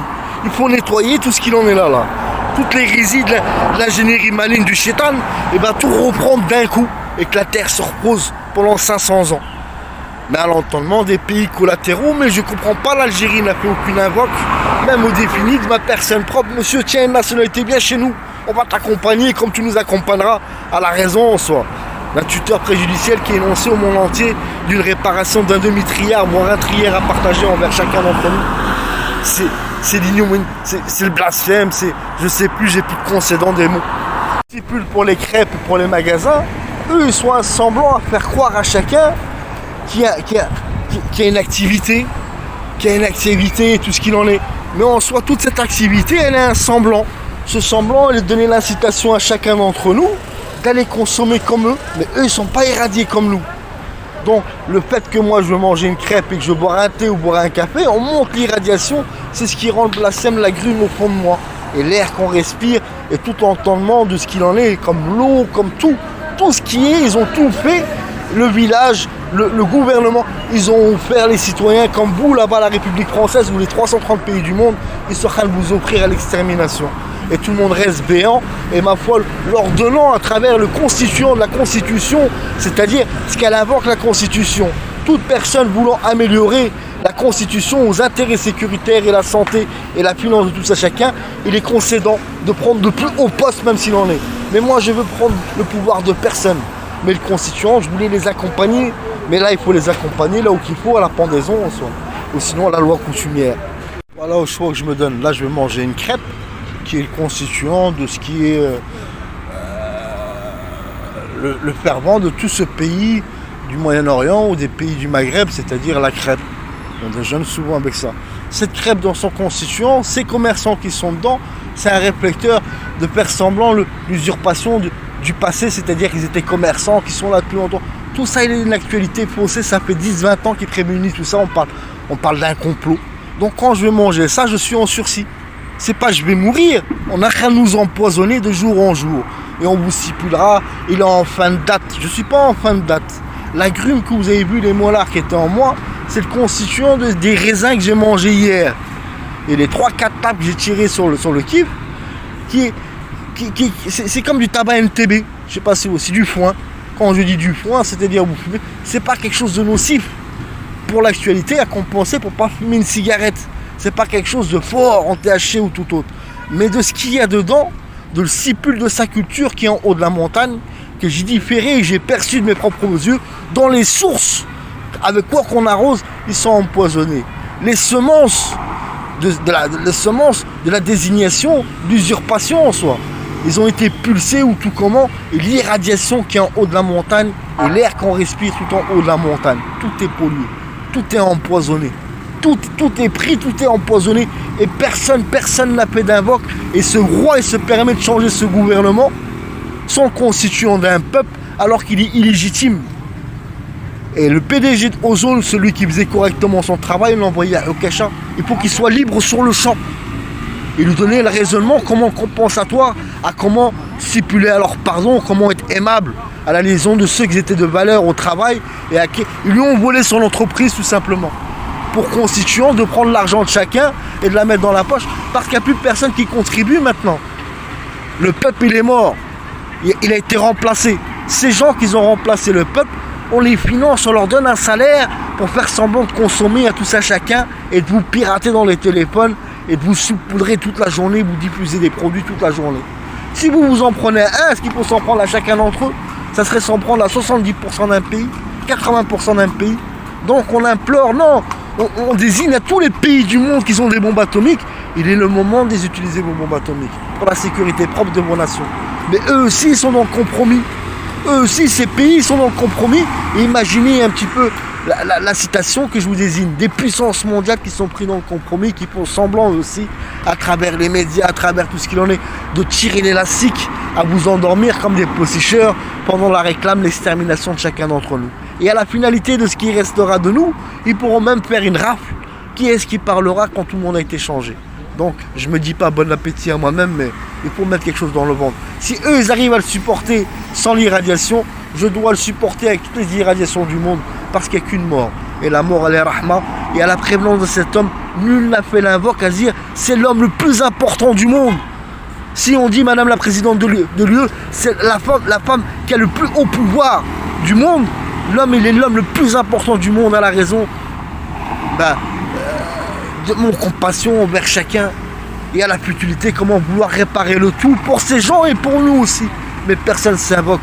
[SPEAKER 1] Il faut nettoyer tout ce qu'il en est là. Toutes les hérésies de l'ingénierie maligne du shaitan, et bien tout reprendre d'un coup. Et que la terre se repose pendant 500 ans. Mais à l'entendement des pays collatéraux, mais je comprends pas, l'Algérie n'a fait aucune invoque, même au défini de ma personne propre. Monsieur, tiens, une nationalité, bien chez nous, on va t'accompagner comme tu nous accompagneras à la raison en soi. Un tuteur préjudiciel qui est énoncé au monde entier d'une réparation d'un demi-triard, voire un triard à partager envers chacun d'entre nous. C'est l'ignominie, c'est le blasphème, je sais plus, j'ai plus de concédant des mots. Stipule pour les crêpes, pour les magasins, eux ils sont un semblant à faire croire à chacun qui a une activité, tout ce qu'il en est. Mais en soi, toute cette activité, elle est un semblant. Ce semblant, elle est donner l'incitation à chacun d'entre nous d'aller consommer comme eux, mais eux, ils ne sont pas irradiés comme nous. Donc, le fait que moi, je veux manger une crêpe et que je veux boire un thé ou boire un café, on monte l'irradiation, c'est ce qui rend le blasphème, la grume au fond de moi. Et l'air qu'on respire, et tout l'entendement de ce qu'il en est, comme l'eau, comme tout ce qui est, ils ont tout fait. Le village, le gouvernement, ils ont offert les citoyens comme vous là-bas, la République française, ou les 330 pays du monde, ils sont en train de vous offrir à l'extermination. Et tout le monde reste béant, et ma foi, leur donnant à travers le constituant de la Constitution, c'est-à-dire ce qu'elle invoque la Constitution. Toute personne voulant améliorer la Constitution aux intérêts sécuritaires et la santé et la finance de tout ça chacun, il est concédant de prendre le plus haut poste même s'il en est. Mais moi je veux prendre le pouvoir de personne. Mais le constituant, je voulais les accompagner. Mais là, il faut les accompagner là où qu'il faut, à la pendaison en soi. Ou sinon, à la loi coutumière. Voilà au choix que je me donne. Là, je vais manger une crêpe, qui est le constituant de ce qui est le fervent de tout ce pays du Moyen-Orient ou des pays du Maghreb, c'est-à-dire la crêpe. On déjeune souvent avec ça. Cette crêpe dans son constituant, ces commerçants qui sont dedans, c'est un réflecteur de faire semblant l'usurpation du passé, c'est-à-dire qu'ils étaient commerçants, qui sont là depuis longtemps. Tout ça, il est une actualité faussée, ça fait 10-20 ans qu'ils prémunissent tout ça, on parle d'un complot. Donc quand je vais manger ça, je suis en sursis. C'est pas je vais mourir, on n'a qu'à nous empoisonner de jour en jour. Et on vous stipulera, il est en fin de date. Je suis pas en fin de date. L'agrume que vous avez vu, les molars qui étaient en moi, c'est le constituant des raisins que j'ai mangés hier. Et les 3-4 tapes que j'ai tirées sur le kiff, c'est comme du tabac NTB. Je sais pas si c'est du foin. Quand je dis du foin, c'est-à-dire vous fumez, c'est pas quelque chose de nocif pour l'actualité à compenser pour pas fumer une cigarette. C'est pas quelque chose de fort en THC ou tout autre. Mais de ce qu'il y a dedans, de le sipule de sa culture qui est en haut de la montagne, que j'ai différé et j'ai perçu de mes propres yeux, dans les sources avec quoi qu'on arrose, ils sont empoisonnés. Les semences de la désignation, l'usurpation en soi, ils ont été pulsés ou tout comment, et l'irradiation qui est en haut de la montagne, et l'air qu'on respire tout en haut de la montagne, tout est pollué, tout est empoisonné. Tout est pris, tout est empoisonné et personne n'a fait d'invoque. Et ce roi, il se permet de changer ce gouvernement, son constituant d'un peuple, alors qu'il est illégitime. Et le PDG de Ozone, celui qui faisait correctement son travail, l'envoyait à Okasha. Il faut qu'il soit libre sur le champ. Et lui donner le raisonnement, comment compensatoire, à comment stipuler alors pardon, comment être aimable à la liaison de ceux qui étaient de valeur au travail et à qui ils lui ont volé son entreprise tout simplement. Pour constituant de prendre l'argent de chacun et de la mettre dans la poche parce qu'il n'y a plus personne qui contribue maintenant. Le peuple il est mort, il a été remplacé. Ces gens qui ont remplacé le peuple, on les finance, on leur donne un salaire pour faire semblant de consommer à tout ça chacun et de vous pirater dans les téléphones et de vous saupoudrer toute la journée, vous diffuser des produits toute la journée. Si vous en prenez un, est-ce qu'il faut s'en prendre à chacun d'entre eux? Ça serait s'en prendre à 70% d'un pays, 80% d'un pays. Donc on implore, non, on désigne à tous les pays du monde qui ont des bombes atomiques, il est le moment de les utiliser vos bombes atomiques pour la sécurité propre de vos nations. Mais eux aussi ils sont dans le compromis. Eux aussi, ces pays sont dans le compromis. Et imaginez un petit peu la citation que je vous désigne. Des puissances mondiales qui sont prises dans le compromis, qui font semblant aussi, à travers les médias, à travers tout ce qu'il en est, de tirer l'élastique, à vous endormir comme des posticheurs pendant la réclame, l'extermination de chacun d'entre nous. Et à la finalité de ce qui restera de nous, ils pourront même faire une rafle. Qui est-ce qui parlera quand tout le monde a été changé? Donc, je me dis pas bon appétit à moi-même, mais il faut mettre quelque chose dans le ventre. Si eux, ils arrivent à le supporter sans l'irradiation, je dois le supporter avec toutes les irradiations du monde, parce qu'il n'y a qu'une mort. Et la mort, elle est rahma. Et à la prévenance de cet homme, nul n'a fait l'invoque à dire c'est l'homme le plus important du monde. Si on dit Madame la Présidente de l'UE, c'est la femme qui a le plus haut pouvoir du monde, l'homme, il est l'homme le plus important du monde à la raison. De mon compassion envers chacun et à la futilité, comment vouloir réparer le tout pour ces gens et pour nous aussi. Mais personne ne s'invoque.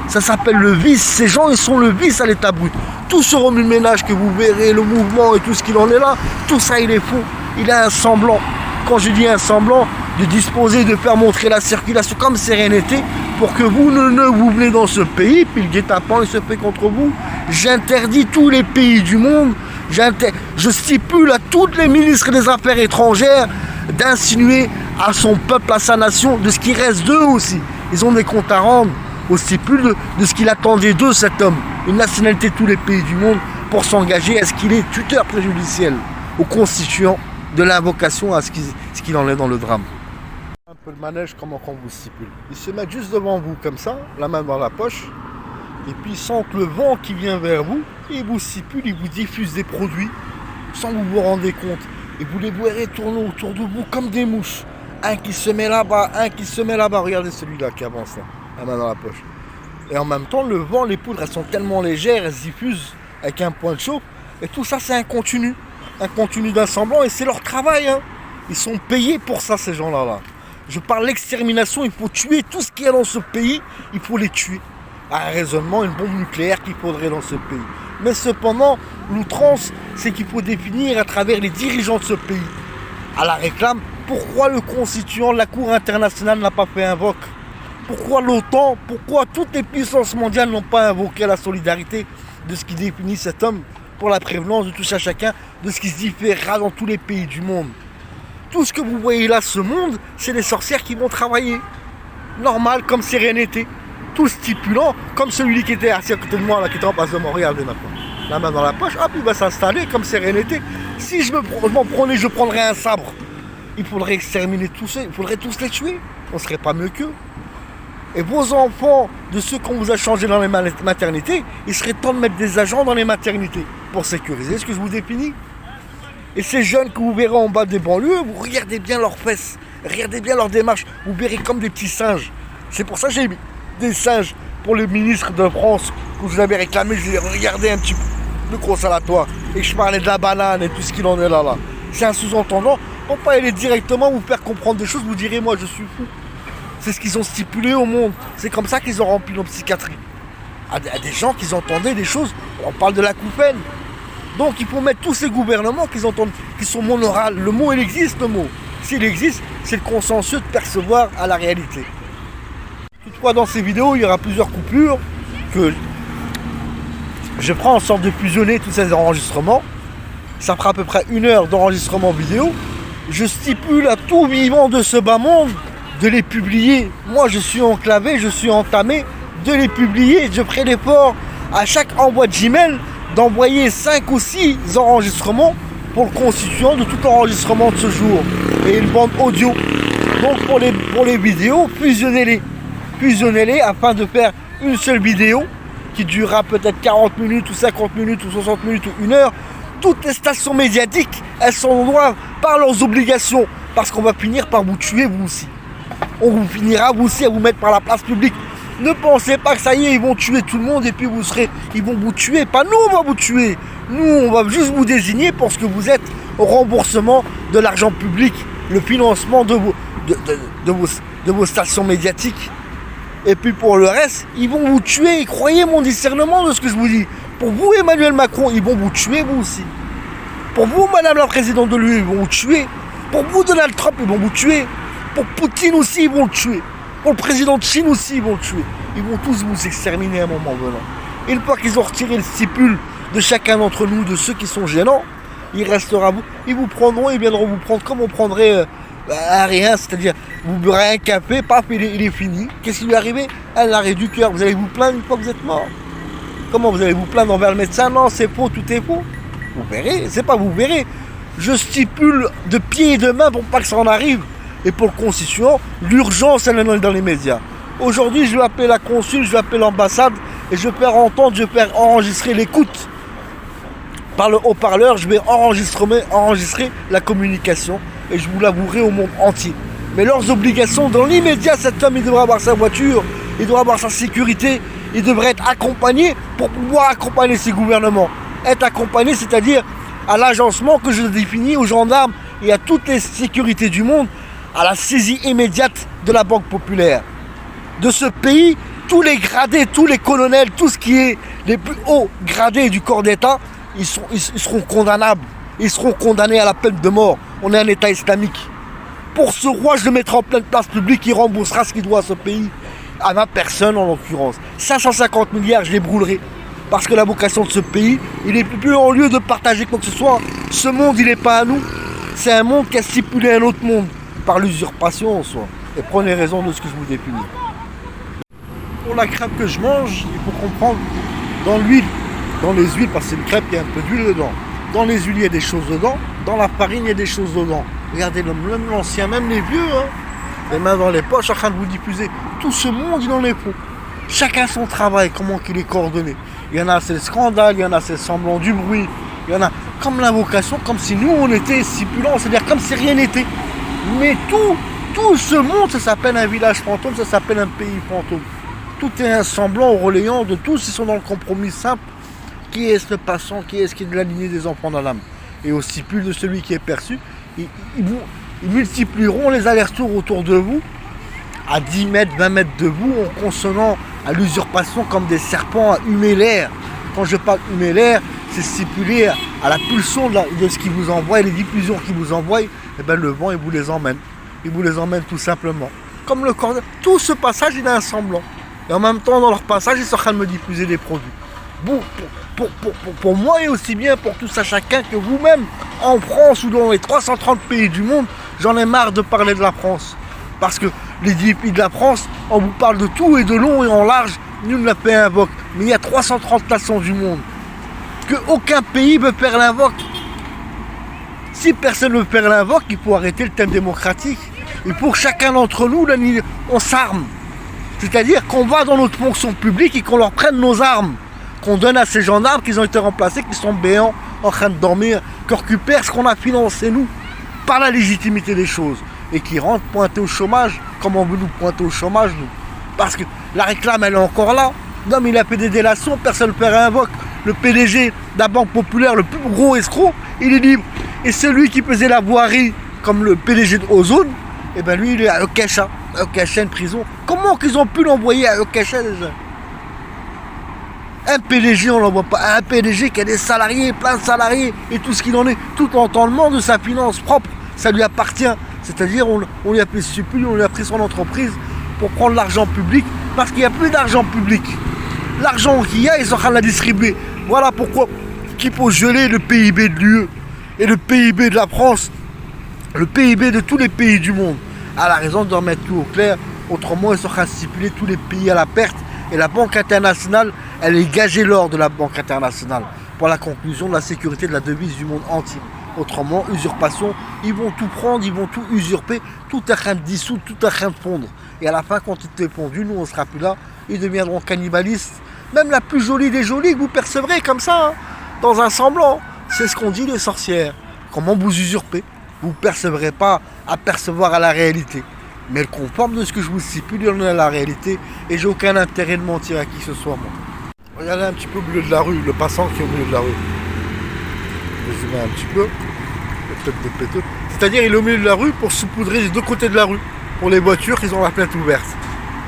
[SPEAKER 1] Ça s'appelle le vice. Ces gens, ils sont le vice à l'état brut. Tout ce remue-ménage que vous verrez, le mouvement et tout ce qu'il en est là, tout ça, il est faux. Il a un semblant. Quand je dis un semblant, de disposer, de faire montrer la circulation comme sérénité pour que vous ne vous venez dans ce pays, puis le guet-apens il se fait contre vous. J'interdis tous les pays du monde. Je stipule à tous les ministres des Affaires étrangères d'insinuer à son peuple, à sa nation, de ce qui reste d'eux aussi. Ils ont des comptes à rendre au stipule de ce qu'il attendait d'eux, cet homme. Une nationalité de tous les pays du monde pour s'engager à ce qu'il est tuteur préjudiciel aux constituants de l'invocation à ce qu'il en est dans le drame. Un peu le manège, comment qu'on vous stipule. Ils se mettent juste devant vous comme ça, la main dans la poche, et puis ils sentent le vent qui vient vers vous, et ils vous stipulent, ils vous diffusent des produits sans vous rendre compte. Et vous les verrez tourner autour de vous comme des mouches. Un qui se met là-bas, un qui se met là-bas. Regardez celui-là qui avance là, la main dans la poche. Et en même temps, le vent, les poudres, elles sont tellement légères, elles se diffusent avec un point de chauffe. Et tout ça, c'est un continu d'un semblant, et c'est leur travail. Hein. Ils sont payés pour ça, ces gens-là. Je parle l'extermination, il faut tuer tout ce qu'il y a dans ce pays, il faut les tuer. Un raisonnement, une bombe nucléaire qu'il faudrait dans ce pays. Mais cependant, l'outrance, c'est qu'il faut définir à travers les dirigeants de ce pays, à la réclame, pourquoi le constituant de la Cour internationale n'a pas fait invoque? Pourquoi l'OTAN, pourquoi toutes les puissances mondiales n'ont pas invoqué la solidarité de ce qui définit cet homme pour la prévenance de tout ça chacun, de ce qui se différera dans tous les pays du monde? Tout ce que vous voyez là, ce monde, c'est les sorcières qui vont travailler. Normal, comme sérénité. tout stipulant, comme celui qui était assis à côté de moi, là, qui était en face de moi, regardez maintenant. La main dans la poche, hop, il va s'installer comme sérénité. Si je m'en prenais, je prendrais un sabre. Il faudrait exterminer tous ceux, il faudrait tous les tuer. On ne serait pas mieux qu'eux. Et vos enfants, de ceux qu'on vous a changés dans les maternités, il serait temps de mettre des agents dans les maternités pour sécuriser ce que je vous définis. Et ces jeunes que vous verrez en bas des banlieues, vous regardez bien leurs fesses, regardez bien leur démarche, vous verrez comme des petits singes. C'est pour ça que j'ai mis des singes pour le ministre de France que vous avez réclamé. Je dis regardez un petit peu le conservatoire et je parlais de la banane et tout ce qu'il en est là. C'est un sous-entendant. Pour pas aller directement vous faire comprendre des choses, vous direz moi je suis fou. C'est ce qu'ils ont stipulé au monde. C'est comme ça qu'ils ont rempli nos psychiatries. À des gens qui entendaient des choses. On parle de la coupelle. Donc il faut mettre tous ces gouvernements qui entendent, qui sont monorales. Le mot, il existe, le mot. S'il existe, c'est le consensus de percevoir à la réalité. Toutefois, dans ces vidéos, il y aura plusieurs coupures que je prends en sorte de fusionner tous ces enregistrements. Ça fera à peu près 1 heure d'enregistrement vidéo. Je stipule à tout vivant de ce bas monde de les publier. Moi, je suis enclavé, je suis entamé de les publier. Je ferai l'effort à chaque envoi de Gmail d'envoyer 5 ou 6 enregistrements pour le constituant de tout enregistrement de ce jour et une bande audio. Donc pour les vidéos, fusionnez-les afin de faire une seule vidéo qui durera peut-être 40 minutes ou 50 minutes ou 60 minutes ou 1 heure. Toutes les stations médiatiques, elles sont noires par leurs obligations parce qu'on va finir par vous tuer vous aussi. On vous finira vous aussi à vous mettre par la place publique. Ne pensez pas que ça y est, ils vont tuer tout le monde et puis ils vont vous tuer. Pas nous, on va vous tuer. Nous, on va juste vous désigner pour ce que vous êtes au remboursement de l'argent public, le financement de vos stations médiatiques. Et puis pour le reste, ils vont vous tuer. Croyez mon discernement de ce que je vous dis. Pour vous, Emmanuel Macron, ils vont vous tuer vous aussi. Pour vous, Madame la Présidente de l'UE, ils vont vous tuer. Pour vous, Donald Trump, ils vont vous tuer. Pour Poutine aussi, ils vont le tuer. Pour le président de Chine aussi, ils vont le tuer. Ils vont tous vous exterminer à un moment venant. Et une fois qu'ils ont retiré le stipule de chacun d'entre nous, de ceux qui sont gênants, il restera vous. Ils vous prendront, ils viendront vous prendre comme on prendrait à rien. C'est-à-dire, vous boirez un café, paf, il est fini. Qu'est-ce qui lui est arrivé? Un arrêt du cœur. Vous allez vous plaindre une fois que vous êtes mort. Comment vous allez vous plaindre envers le médecin? Non, c'est faux, tout est faux. Vous verrez, c'est pas vous verrez. Je stipule de pied et de main pour pas que ça en arrive. Et pour le constituant, l'urgence, elle est dans les médias. Aujourd'hui, je vais appeler la consul, je vais appeler l'ambassade et je vais faire entendre, je vais faire enregistrer l'écoute. Par le haut-parleur, je vais enregistrer la communication et je vous l'avouerai au monde entier. Mais leurs obligations, dans l'immédiat, cet homme, il devra avoir sa voiture, il devra avoir sa sécurité, il devrait être accompagné pour pouvoir accompagner ces gouvernements. Être accompagné, c'est-à-dire à l'agencement que je définis aux gendarmes et à toutes les sécurités du monde, à la saisie immédiate de la Banque Populaire. De ce pays, tous les gradés, tous les colonels, tout ce qui est les plus hauts gradés du corps d'État, ils seront condamnables. Ils seront condamnés à la peine de mort. On est un État islamique. Pour ce roi, je le mettrai en pleine place publique, il remboursera ce qu'il doit à ce pays, à ma personne en l'occurrence. 550 milliards, je les brûlerai. Parce que la vocation de ce pays, il est plus en lieu de partager quoi que ce soit. Ce monde, il n'est pas à nous. C'est un monde qui a stipulé un autre monde. Par l'usurpation en soi. Et prenez raison de ce que je vous définis. Pour la crêpe que je mange, il faut comprendre dans l'huile, dans les huiles, parce que c'est une crêpe, il y a un peu d'huile dedans. Dans les huiles, il y a des choses dedans. Dans la farine, il y a des choses dedans. Regardez même l'ancien, même les vieux, les mains dans les poches en train de vous diffuser. Tout ce monde, il en est faux. Chacun son travail, comment qu'il est coordonné. Il y en a, c'est le scandale, il y en a, c'est le semblant du bruit. Il y en a comme l'invocation, comme si nous, on était stipulants, c'est-à-dire comme si rien n'était. Mais tout ce monde, ça s'appelle un village fantôme, ça s'appelle un pays fantôme. Tout est un semblant au relayant de tous, ils sont dans le compromis simple. Qui est le passant, qui est de la lignée des enfants d'Adam? Et au stipule de celui qui est perçu, ils multiplieront les allers-retours autour de vous, à 10 mètres, 20 mètres de vous, en consonnant à l'usurpation comme des serpents à humer l'air. Quand je parle humer l'air, c'est stipulé à la pulsion de ce qui vous envoie, les diffusions qui vous envoient. Et bien le vent, il vous les emmène. Il vous les emmène tout simplement. Comme le corps. Tout ce passage, il a un semblant. Et en même temps, dans leur passage, ils sont en train de me diffuser des produits. Bon, pour moi et aussi bien pour tous à chacun que vous-même, en France ou dans les 330 pays du monde, j'en ai marre de parler de la France. Parce que les 10 pays de la France, on vous parle de tout et de long et en large, nul n'a fait invoque. Mais il y a 330 nations du monde. Que aucun pays ne veut faire l'invoque. Si personne ne veut faire l'invoque, il faut arrêter le thème démocratique. Et pour chacun d'entre nous, on s'arme. C'est-à-dire qu'on va dans notre fonction publique et qu'on leur prenne nos armes. Qu'on donne à ces gendarmes qui ont été remplacés, qui sont béants, en train de dormir, qu'on récupère ce qu'on a financé nous, par la légitimité des choses. Et qui rentrent pointés au chômage, comme on veut nous pointer au chômage, nous. Parce que la réclame, elle est encore là. L'homme, il a fait des délations, personne ne fait invoque. Le PDG de la Banque Populaire, le plus gros escroc, il est libre. Et celui qui faisait la voirie, comme le PDG de Ozone, et ben lui, il est à Eukasha, une prison. Comment qu'ils ont pu l'envoyer à Eukasha déjà? Un PDG, on l'envoie pas. Un PDG qui a des salariés, plein de salariés, et tout ce qu'il en est, tout l'entendement de sa finance propre, ça lui appartient. C'est-à-dire, on lui a fait supplier, on lui a pris son entreprise pour prendre l'argent public, parce qu'il n'y a plus d'argent public. L'argent qu'il y a, ils sont en train de la distribuer. Voilà pourquoi il faut geler le PIB de l'UE et le PIB de la France, le PIB de tous les pays du monde. À la raison de remettre tout au clair, autrement ils sont en train de stipuler tous les pays à la perte. Et la Banque internationale, elle est gagée l'or de la Banque internationale pour la conclusion de la sécurité de la devise du monde entier. Autrement, usurpation, ils vont tout prendre, ils vont tout usurper, tout est en train de dissoudre, tout est en train de fondre. Et à la fin, quand tout est fondu, nous on ne sera plus là, ils deviendront cannibalistes. Même la plus jolie des jolies que vous percevrez comme ça, hein, dans un semblant. C'est ce qu'on dit les sorcières. Comment vous usurpez? Vous ne percevrez pas à percevoir à la réalité. Mais le conforme de ce que je vous stipule, il en est à la réalité. Et j'ai aucun intérêt de mentir à qui que ce soit, moi. Regardez un petit peu au milieu de la rue, le passant qui est au milieu de la rue. Je vais zoomer un petit peu. C'est-à-dire il est au milieu de la rue pour saupoudrer les deux côtés de la rue. Pour les voitures qui ont la fenêtre ouverte.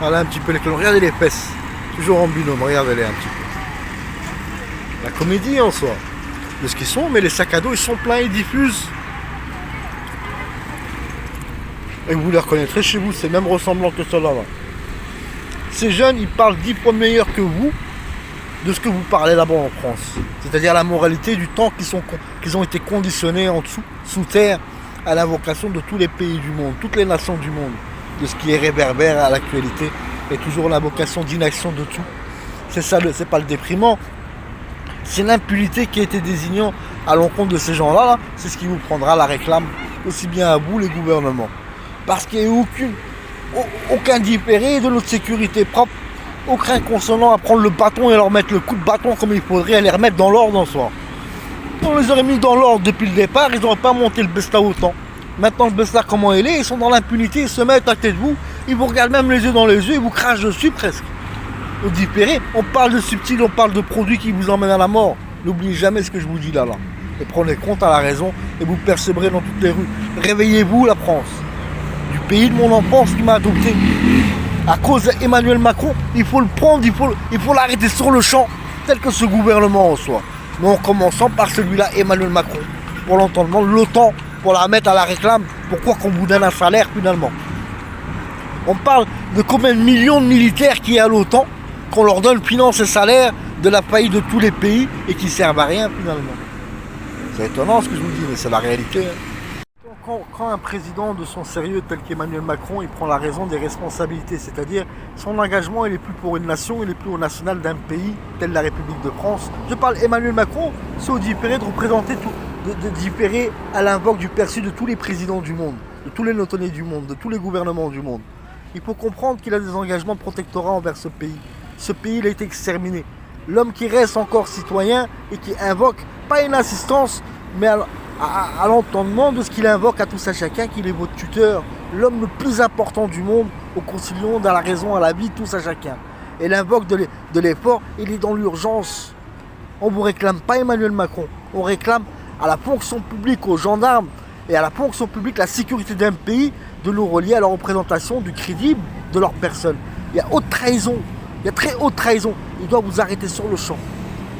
[SPEAKER 1] Voilà un petit peu les colons. Regardez les fesses. Toujours en binôme, regardez-les un petit peu. La comédie en soi. De ce qu'ils sont, mais les sacs à dos ils sont pleins, ils diffusent. Et vous les reconnaîtrez chez vous, c'est même ressemblant que cela là. Ces jeunes, ils parlent 10 fois meilleur que vous de ce que vous parlez là-bas en France. C'est-à-dire la moralité du temps qu'ils ont été conditionnés en dessous, sous terre, à l'invocation de tous les pays du monde, toutes les nations du monde, de ce qui est réverbère à l'actualité, et toujours l'invocation d'inaction de tout. C'est ça, c'est pas le déprimant. C'est l'impunité qui a été désignant à l'encontre de ces gens-là, là, c'est ce qui vous prendra la réclame, aussi bien à vous, les gouvernements. Parce qu'il n'y a aucun différé de notre sécurité propre, aucun consonant à prendre le bâton et leur mettre le coup de bâton comme il faudrait, à les remettre dans l'ordre en soi. On les aurait mis dans l'ordre depuis le départ, ils n'auraient pas monté le Besta autant. Maintenant le Besta comment il est, ils sont dans l'impunité, ils se mettent à côté de vous, ils vous regardent même les yeux dans les yeux, ils vous crachent dessus presque. Au différé, on parle de subtil, on parle de produits qui vous emmènent à la mort. N'oubliez jamais ce que je vous dis là. Et prenez compte à la raison et vous percevrez dans toutes les rues. Réveillez-vous la France. Du pays de mon enfance qui m'a adopté. À cause d'Emmanuel Macron, il faut le prendre, il faut l'arrêter sur le champ, tel que ce gouvernement en soi. Mais en commençant par celui-là, Emmanuel Macron. Pour l'entendement, l'OTAN, pour la mettre à la réclame, pourquoi qu'on vous donne un salaire finalement? On parle de combien de millions de militaires qui est à l'OTAN, qu'on leur donne finance et salaire de la faillite de tous les pays et qui servent à rien finalement. C'est étonnant ce que je vous dis, mais c'est la réalité. Quand un président de son sérieux tel qu'Emmanuel Macron, il prend la raison des responsabilités, c'est-à-dire son engagement il est plus pour une nation, il est plus au national d'un pays tel la République de France. Je parle Emmanuel Macron, c'est au différé de représenter tout, de différer à l'invoque du perçu de tous les présidents du monde, de tous les notonniers du monde, de tous les gouvernements du monde. Il faut comprendre qu'il a des engagements de protectorat envers ce pays. Ce pays il a été exterminé. L'homme qui reste encore citoyen et qui invoque, pas une assistance, mais à l'entendement de ce qu'il invoque à tous à chacun, qu'il est votre tuteur, l'homme le plus important du monde, au concilion, dans la raison, à la vie, tous à chacun. Et l'invoque de l'effort, il est dans l'urgence. On ne vous réclame pas Emmanuel Macron, on réclame à la fonction publique, aux gendarmes, et à la fonction publique, la sécurité d'un pays, de nous relier à la représentation du crédible de leur personne. Il y a haute trahison, il y a très haute trahison, il doit vous arrêter sur le champ.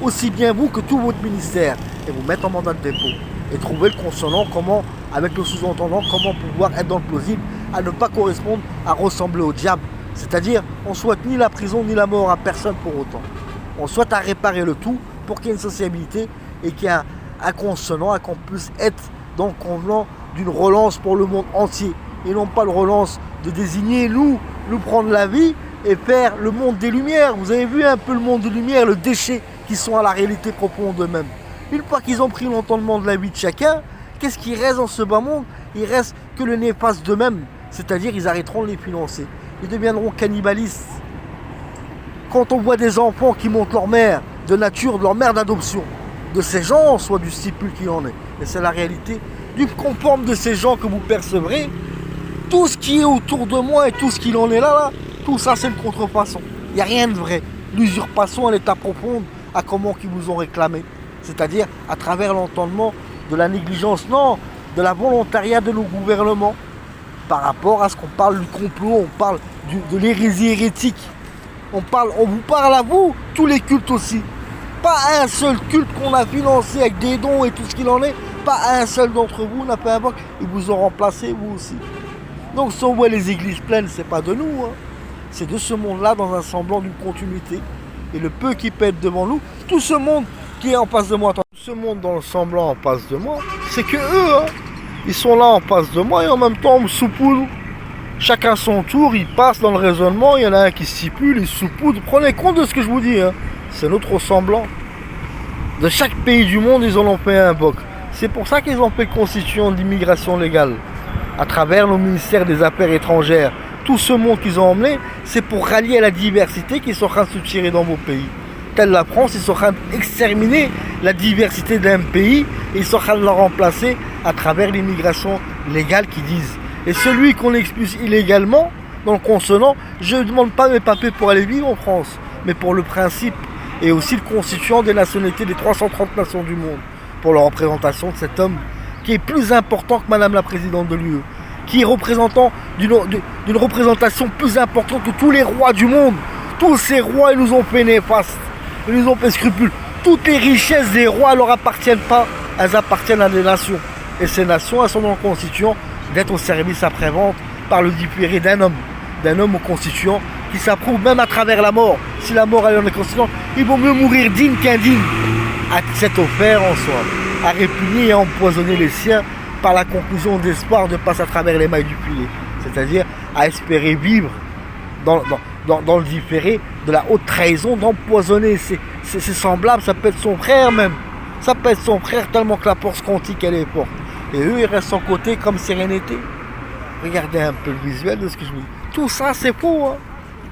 [SPEAKER 1] Aussi bien vous que tout votre ministère, et vous mettre en mandat de dépôt. Et trouver le consonant, comment, avec le sous-entendant, comment pouvoir être dans le plausible, à ne pas correspondre, à ressembler au diable. C'est-à-dire, on ne souhaite ni la prison ni la mort à personne pour autant. On souhaite à réparer le tout pour qu'il y ait une sociabilité et qu'il y ait un consonant, et qu'on puisse être dans le convenant d'une relance pour le monde entier. et non pas le relance de désigner nous prendre la vie et faire le monde des lumières. Vous avez vu un peu le monde des lumières, le déchet qui sont à la réalité profonde d'eux-mêmes. Une fois qu'ils ont pris l'entendement de la vie de chacun, qu'est-ce qui reste dans ce bas monde? Il reste que le néfaste d'eux-mêmes, c'est-à-dire ils arrêteront de les financer. Ils deviendront cannibalistes. Quand on voit des enfants qui montent leur mère de nature, de leur mère d'adoption, de ces gens, soit du stipule qu'il en est. Et c'est la réalité du conforme de ces gens que vous percevrez. Tout ce qui est autour de moi et tout ce qu'il en est là, tout ça c'est une contrefaçon. Il n'y a rien de vrai. L'usurpation à l'état profond à comment qu'ils vous ont réclamé. C'est-à-dire à travers l'entendement de la négligence, non, de la volontariat de nos gouvernements. Par rapport à ce qu'on parle du complot, on parle de l'hérésie hérétique. On vous parle à vous, tous les cultes aussi. Pas un seul culte qu'on a financé avec des dons et tout ce qu'il en est. Pas un seul d'entre vous n'a fait un vote. Ils vous ont remplacé, vous aussi. Donc si on voit les églises pleines, c'est pas de nous. Hein. C'est de ce monde-là dans un semblant d'une continuité. Et le peu qui peut être devant nous, tout ce monde qui est en face de moi, tout ce monde dans le semblant en face de moi, c'est que eux, hein, ils sont là en face de moi et en même temps on me saupoudre. Chacun son tour, il passe dans le raisonnement, il y en a un qui stipule, il saupoudre. Prenez compte de ce que je vous dis, hein. C'est notre semblant. De chaque pays du monde, ils en ont fait un boc. C'est pour ça qu'ils ont fait constitution d'immigration légale. À travers le ministère des Affaires étrangères. Tout ce monde qu'ils ont emmené, c'est pour rallier à la diversité qu'ils sont en train de se tirer dans vos pays. Tel la France, ils sont en train d'exterminer la diversité d'un pays et ils sont en train de la remplacer à travers l'immigration légale qu'ils disent. Et celui qu'on expulse illégalement, dans le consonant, je ne demande pas mes papiers pour aller vivre en France, mais pour le principe et aussi le constituant des nationalités des 330 nations du monde, pour la représentation de cet homme qui est plus important que Madame la Présidente de l'UE, qui est représentant d'une représentation plus importante que tous les rois du monde. Tous ces rois, ils nous ont fait néfaste, ils nous ont fait scrupule. Toutes les richesses des rois ne leur appartiennent pas, elles appartiennent à des nations. Et ces nations, elles sont dans le constituant d'être au service après-vente par le différé d'un homme au constituant qui s'approuve même à travers la mort. Si la mort elle est dans le constituant, il vaut mieux mourir digne qu'indigne. À s'être offert en soi, à répugner et à empoisonner les siens par la conclusion d'espoir de passer à travers les mailles du filet. C'est-à-dire à espérer vivre dans le différé de la haute trahison, d'empoisonner ses semblables, ça peut être son frère même. Ça peut être son frère tellement que la force quantique elle est forte. Et eux, ils restent en côté comme sérénité. Regardez un peu le visuel de ce que je vous dis. Tout ça, c'est faux. Hein.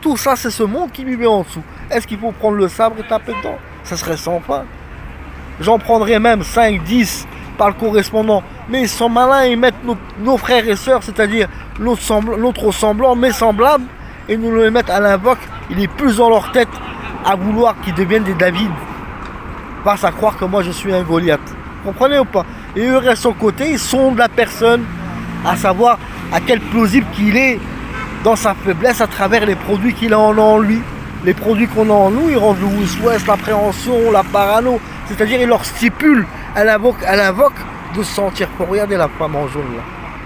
[SPEAKER 1] Tout ça, c'est ce monde qui vivait en dessous. Est-ce qu'il faut prendre le sabre et taper dedans? Ça serait sans fin. J'en prendrais même 5, 10 par le correspondant. Mais ils sont malins, ils mettent nos frères et sœurs, c'est-à-dire notre semblant, mes semblables, et nous les mettent à l'invoque. Il est plus dans leur tête à vouloir qu'ils deviennent des David. Face à croire que moi je suis un Goliath. Vous comprenez ou pas? Et eux restent sur le côté, ils sondent la personne, à savoir à quel plausible qu'il est dans sa faiblesse à travers les produits qu'il a en lui. Les produits qu'on a en nous, ils rendent le West, l'appréhension, la parano. C'est-à-dire, ils leur stipulent, elle invoque de se sentir pour regarder la femme en jaune là.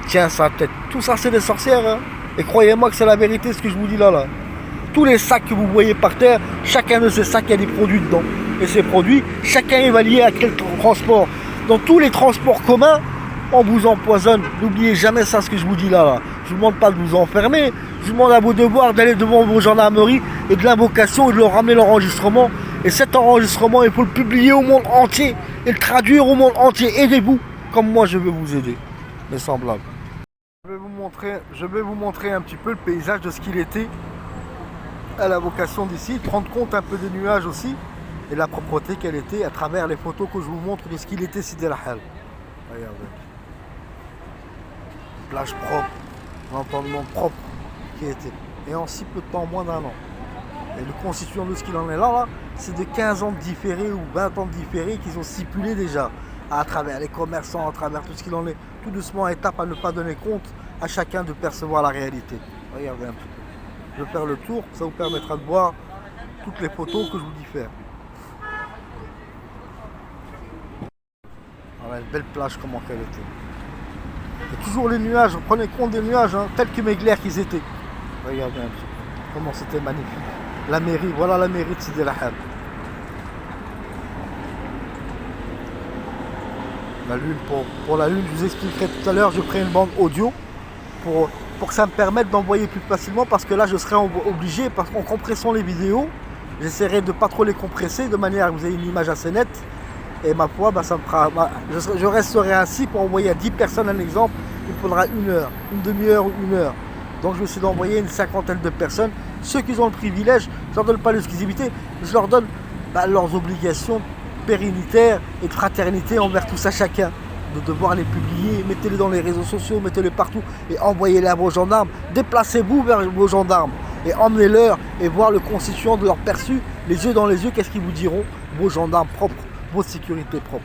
[SPEAKER 1] Tiens sa tête. Tout ça c'est des sorcières. Hein. Et croyez-moi que c'est la vérité ce que je vous dis là. Tous les sacs que vous voyez par terre, chacun de ces sacs, il y a des produits dedans. Et ces produits, chacun est lié à quel transport. Dans tous les transports communs, on vous empoisonne. N'oubliez jamais ça, ce que je vous dis là. Je ne vous demande pas de vous enfermer. Je vous demande à vos devoirs d'aller devant vos gendarmeries et de l'invocation et de leur ramener l'enregistrement. Et cet enregistrement, il faut le publier au monde entier et le traduire au monde entier. Aidez-vous, comme moi je veux vous aider, mes semblables. Je vais vous montrer un petit peu le paysage de ce qu'il était à la vocation d'ici, rendre compte un peu des nuages aussi et de la propreté qu'elle était à travers les photos que je vous montre de ce qu'il était Sidi El Hal. Regardez. Plage propre, l'entendement propre qui était. Et en si peu de temps, moins d'un an. Et le constituant de ce qu'il en est là, c'est de 15 ans de différé ou 20 ans de différé qu'ils ont stipulé déjà à travers les commerçants, à travers tout ce qu'il en est, tout doucement, étape à ne pas donner compte à chacun de percevoir la réalité. Regardez un petit peu. Je vais faire le tour, ça vous permettra de voir toutes les photos que je vous dis faire. Voilà une belle plage comment qu'elle était. Et toujours les nuages, prenez compte des nuages, hein, tels que mes glaires qu'ils étaient. Regardez un petit peu comment c'était magnifique. La mairie, voilà la mairie de Sidi El Hal. La lune, pour la lune, je vous expliquerai tout à l'heure, je ferai une bande audio pour que ça me permette d'envoyer plus facilement, parce que là je serai obligé, parce qu'en compressant les vidéos, j'essaierai de pas trop les compresser de manière à que vous ayez une image assez nette. Et ma foi, ça me fera, je resterai ainsi pour envoyer à 10 personnes un exemple. Il faudra 1 heure, une demi-heure ou 1 heure. Donc je vais essayer d'envoyer une 50aine de personnes. Ceux qui ont le privilège, je ne leur donne pas l'exclusivité, je leur donne leurs obligations pérennitaires et de fraternité envers tout ça chacun. De devoir les publier, mettez-les dans les réseaux sociaux, mettez-les partout et envoyez-les à vos gendarmes. Déplacez-vous vers vos gendarmes et emmenez-leur et voir le constituant de leur perçu, les yeux dans les yeux, qu'est-ce qu'ils vous diront, vos gendarmes propres, vos sécurités propres.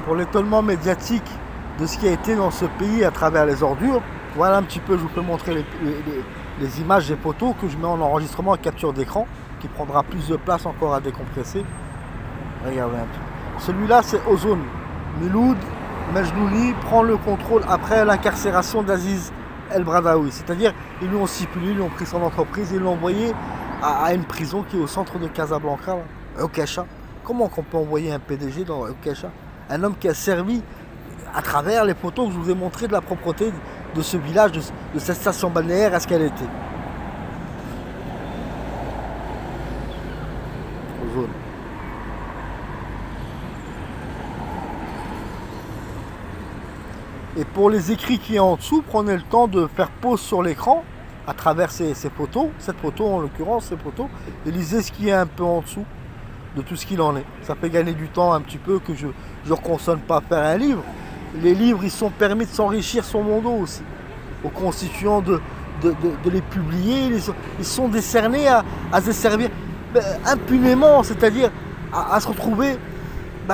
[SPEAKER 1] Pour l'étonnement médiatique de ce qui a été dans ce pays à travers les ordures, voilà un petit peu, je vous peux montrer les images et photos que je mets en enregistrement à capture d'écran, qui prendra plus de place encore à décompresser. Regardez un peu. Celui-là, c'est Ozone. Miloud Majnouni prend le contrôle après l'incarcération d'Aziz El Bradaoui. C'est-à-dire, ils lui ont stipulé, ils lui ont pris son entreprise, ils l'ont envoyé à une prison qui est au centre de Casablanca, au Cacha. Comment qu'on peut envoyer un PDG dans au Cacha? Un homme qui a servi, à travers les photos que je vous ai montrées de la propreté de ce village, de cette station balnéaire, à ce qu'elle était. Ozone. Et pour les écrits qui est en dessous, prenez le temps de faire pause sur l'écran à travers ces photos, cette photo en l'occurrence, ces photos, et lisez ce qui est un peu en dessous de tout ce qu'il en est. Ça fait gagner du temps un petit peu que je ne reconsomme pas faire un livre. Les livres, ils sont permis de s'enrichir sur mon dos aussi. Aux constituants de les publier, ils sont décernés à se servir impunément, c'est-à-dire à se retrouver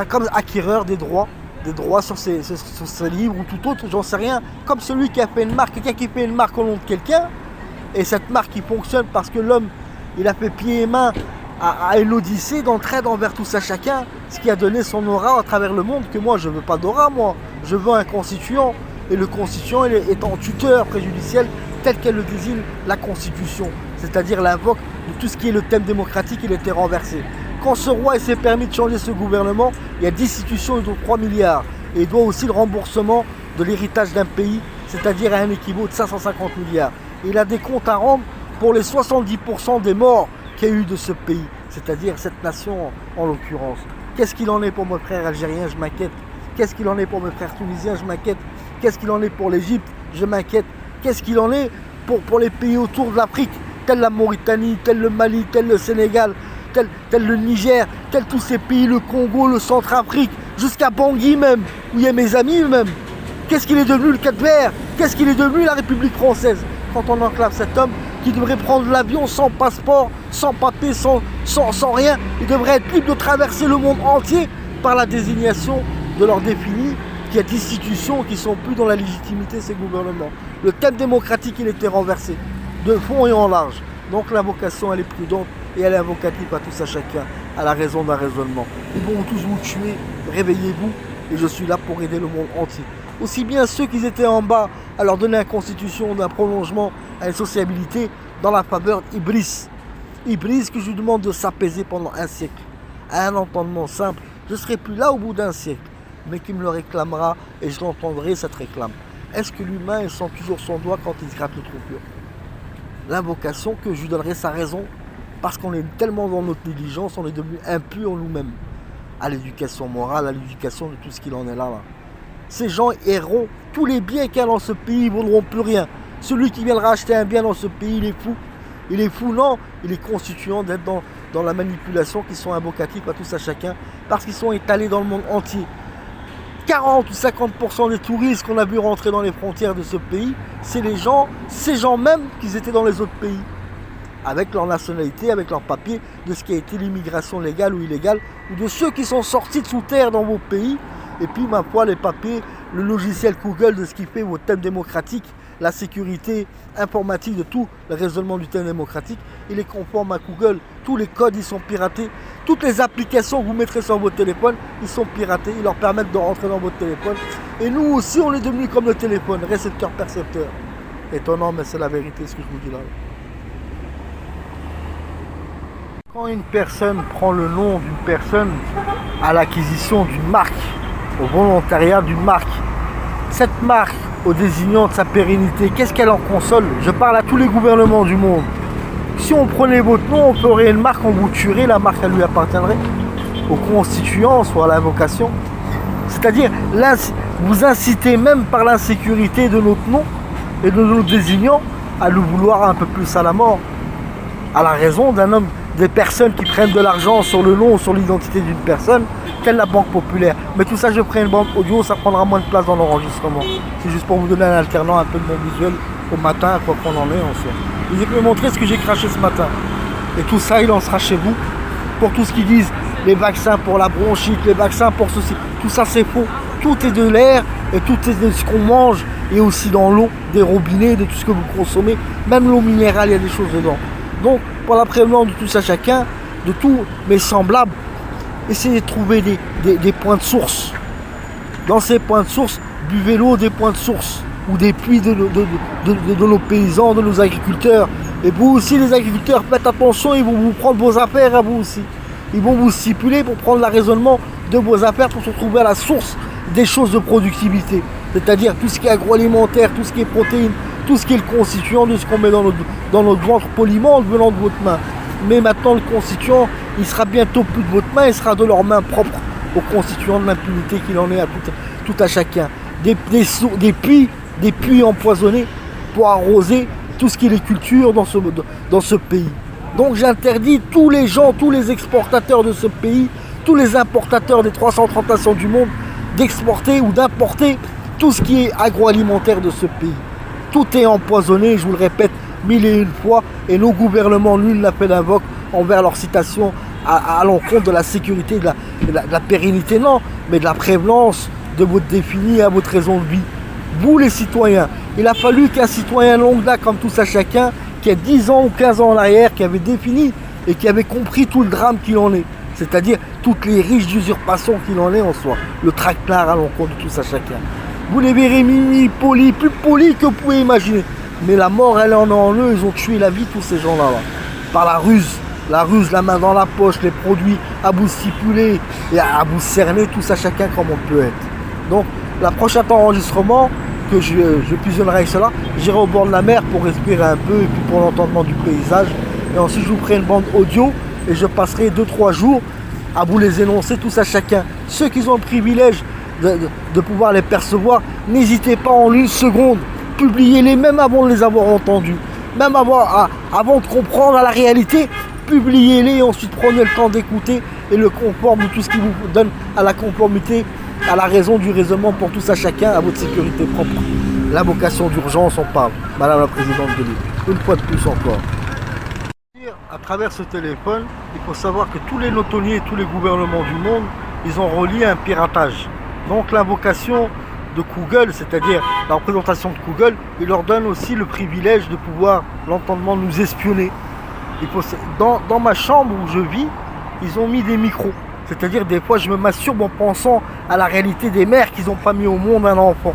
[SPEAKER 1] comme acquéreur des droits sur ces livres ou tout autre, j'en sais rien, comme celui qui a fait une marque, quelqu'un qui fait une marque au nom de quelqu'un, et cette marque qui fonctionne parce que l'homme, il a fait pied et main à une odyssée d'entraide envers tout ça chacun, ce qui a donné son aura à travers le monde, que moi je veux pas d'aura, moi, je veux un constituant, et le constituant est en tuteur préjudiciel, tel qu'elle le désigne la Constitution, c'est-à-dire l'invoque de tout ce qui est le thème démocratique, il était renversé. Quand ce roi s'est permis de changer ce gouvernement, il y a 10 institutions, ils ont 3 milliards. Et il doit aussi le remboursement de l'héritage d'un pays, c'est-à-dire à un équivalent de 550 milliards. Et il a des comptes à rendre pour les 70% des morts qu'il y a eu de ce pays, c'est-à-dire cette nation en l'occurrence. Qu'est-ce qu'il en est pour mes frères algériens? Je m'inquiète. Qu'est-ce qu'il en est pour mes frères tunisiens? Je m'inquiète. Qu'est-ce qu'il en est pour l'Égypte? Je m'inquiète. Qu'est-ce qu'il en est pour les pays autour de l'Afrique, tel la Mauritanie, tel le Mali, tel le Sénégal, tel le Niger, tel tous ces pays, le Congo, le Centrafrique, jusqu'à Bangui même, où il y a mes amis même. Qu'est-ce qu'il est devenu le Cap-Vert? Qu'est-ce qu'il est devenu la République française? Quand on enclave cet homme qui devrait prendre l'avion sans passeport, sans papier, sans rien, il devrait être libre de traverser le monde entier par la désignation de leur défini, qu'il y a d'institutions qui ne sont plus dans la légitimité de ces gouvernements. Le thème démocratique, il était renversé, de fond et en large. Donc l'invocation, elle est prudente et elle est invocative à tous à chacun, à la raison d'un raisonnement. Ils vont tous vous tuer, réveillez-vous, et je suis là pour aider le monde entier. Aussi bien ceux qui étaient en bas, à leur donner une constitution, d'un prolongement, à une sociabilité, dans la faveur d'Ibris. Ibris que je lui demande de s'apaiser pendant un siècle. À un entendement simple, je ne serai plus là au bout d'un siècle, mais qui me le réclamera et je l'entendrai cette réclame. Est-ce que l'humain il sent toujours son doigt quand il se gratte le trou pur? L'invocation que je lui donnerai sa raison, parce qu'on est tellement dans notre négligence, on est devenu impur en nous-mêmes, à l'éducation morale, à l'éducation de tout ce qu'il en est là. Ces gens erront, tous les biens qu'il y a dans ce pays ne vaudront plus rien. Celui qui viendra acheter un bien dans ce pays, il est fou. Il est fou, non, il est constituant d'être dans la manipulation qui sont invocatifs à tous à chacun, parce qu'ils sont étalés dans le monde entier. 40 ou 50% des touristes qu'on a vu rentrer dans les frontières de ce pays, c'est ces gens même qui étaient dans les autres pays, avec leur nationalité, avec leur papier, de ce qui a été l'immigration légale ou illégale, ou de ceux qui sont sortis de sous terre dans vos pays, et puis ma foi, les papiers, le logiciel Google de ce qui fait vos thèmes démocratiques, la sécurité informatique de tout le raisonnement du thème démocratique, il est conforme à Google. Tous les codes, ils sont piratés. Toutes les applications que vous mettrez sur votre téléphone, ils sont piratés. Ils leur permettent de rentrer dans votre téléphone. Et nous aussi, on est devenus comme le téléphone, récepteur-percepteur. Étonnant, mais c'est la vérité, ce que je vous dis là. Quand une personne prend le nom d'une personne à l'acquisition d'une marque, au volontariat d'une marque. Cette marque, au désignant de sa pérennité, qu'est-ce qu'elle en console? Je parle à tous les gouvernements du monde. Si on prenait votre nom, on ferait une marque, on vous tuerait, la marque elle lui appartiendrait aux constituants, soit à la vocation. C'est-à-dire, là, vous incitez même par l'insécurité de notre nom et de nos désignants à le vouloir un peu plus à la mort. À la raison d'un homme, des personnes qui prennent de l'argent sur le nom ou sur l'identité d'une personne, telle la Banque Populaire. Mais tout ça, je ferai une bande audio, ça prendra moins de place dans l'enregistrement. C'est juste pour vous donner un alternant un peu de mon visuel au matin, quoi qu'on en est en soi. Je vais vous montrer ce que j'ai craché ce matin. Et tout ça, il en sera chez vous. Pour tout ce qu'ils disent, les vaccins pour la bronchite, les vaccins pour ceci, tout ça c'est faux. Tout est de l'air et tout est de ce qu'on mange et aussi dans l'eau, des robinets, de tout ce que vous consommez. Même l'eau minérale, il y a des choses dedans. Donc, pour la prévenance de tout ça chacun, de tous mes semblables, essayez de trouver des points de source. Dans ces points de source, buvez l'eau des points de source ou des puits de nos paysans, de nos agriculteurs. Et vous aussi, les agriculteurs, faites attention, ils vont vous prendre vos affaires à vous aussi. Ils vont vous stipuler pour prendre l'arraisonnement de vos affaires pour se trouver à la source des choses de productivité. C'est-à-dire tout ce qui est agroalimentaire, tout ce qui est protéines, tout ce qui est le constituant de ce qu'on met dans notre ventre poliment venant de votre main. Mais maintenant, le constituant, il sera bientôt plus de votre main, il sera de leurs mains propres aux constituants de l'impunité qu'il en est à tout à chacun. Des puits empoisonnés pour arroser tout ce qui est les cultures dans ce pays. Donc j'interdis tous les gens, tous les exportateurs de ce pays, tous les importateurs des 330 nations du monde d'exporter ou d'importer tout ce qui est agroalimentaire de ce pays. Tout est empoisonné, je vous le répète 1001 fois, et nos gouvernements, nul n'a fait d'invoque envers leur citation à l'encontre de la sécurité, de la pérennité, non, mais de la prévalence de votre défini à votre raison de vie. Vous les citoyens, il a fallu qu'un citoyen lambda comme tout ça chacun, qui a 10 ans ou 15 ans en arrière, qui avait défini et qui avait compris tout le drame qu'il en est, c'est-à-dire toutes les riches d'usurpation qu'il en est en soi, le traquenard à l'encontre de tout ça chacun. Vous les verrez mimi, polis, plus polis que vous pouvez imaginer. Mais la mort, elle en est en eux, ils ont tué la vie tous ces gens-là. Par la ruse, la main dans la poche, les produits à vous stipuler et à vous cerner, tout ça chacun comme on peut être. Donc, la prochaine enregistrement, que je fusionnerai avec cela, j'irai au bord de la mer pour respirer un peu et puis pour l'entendement du paysage. Et ensuite, je vous ferai une bande audio et je passerai 2-3 jours à vous les énoncer tous à chacun. Ceux qui ont le privilège de pouvoir les percevoir, n'hésitez pas en une seconde, publiez-les même avant de les avoir entendus, même avant de comprendre la réalité, publiez-les et ensuite prenez le temps d'écouter et le conforme de tout ce qui vous donne à la conformité, à la raison du raisonnement pour tous à chacun, à votre sécurité propre. L'invocation d'urgence, on parle, Madame la Présidente de l'île, une fois de plus encore. À travers ce téléphone, il faut savoir que tous les notonniers et tous les gouvernements du monde, ils ont relié un piratage. Donc l'invocation de Google, c'est-à-dire la représentation de Google, il leur donne aussi le privilège de pouvoir, l'entendement, nous espionner. Dans ma chambre où je vis, ils ont mis des micros. C'est-à-dire des fois je me masturbe en pensant à la réalité des mères qu'ils n'ont pas mis au monde un enfant.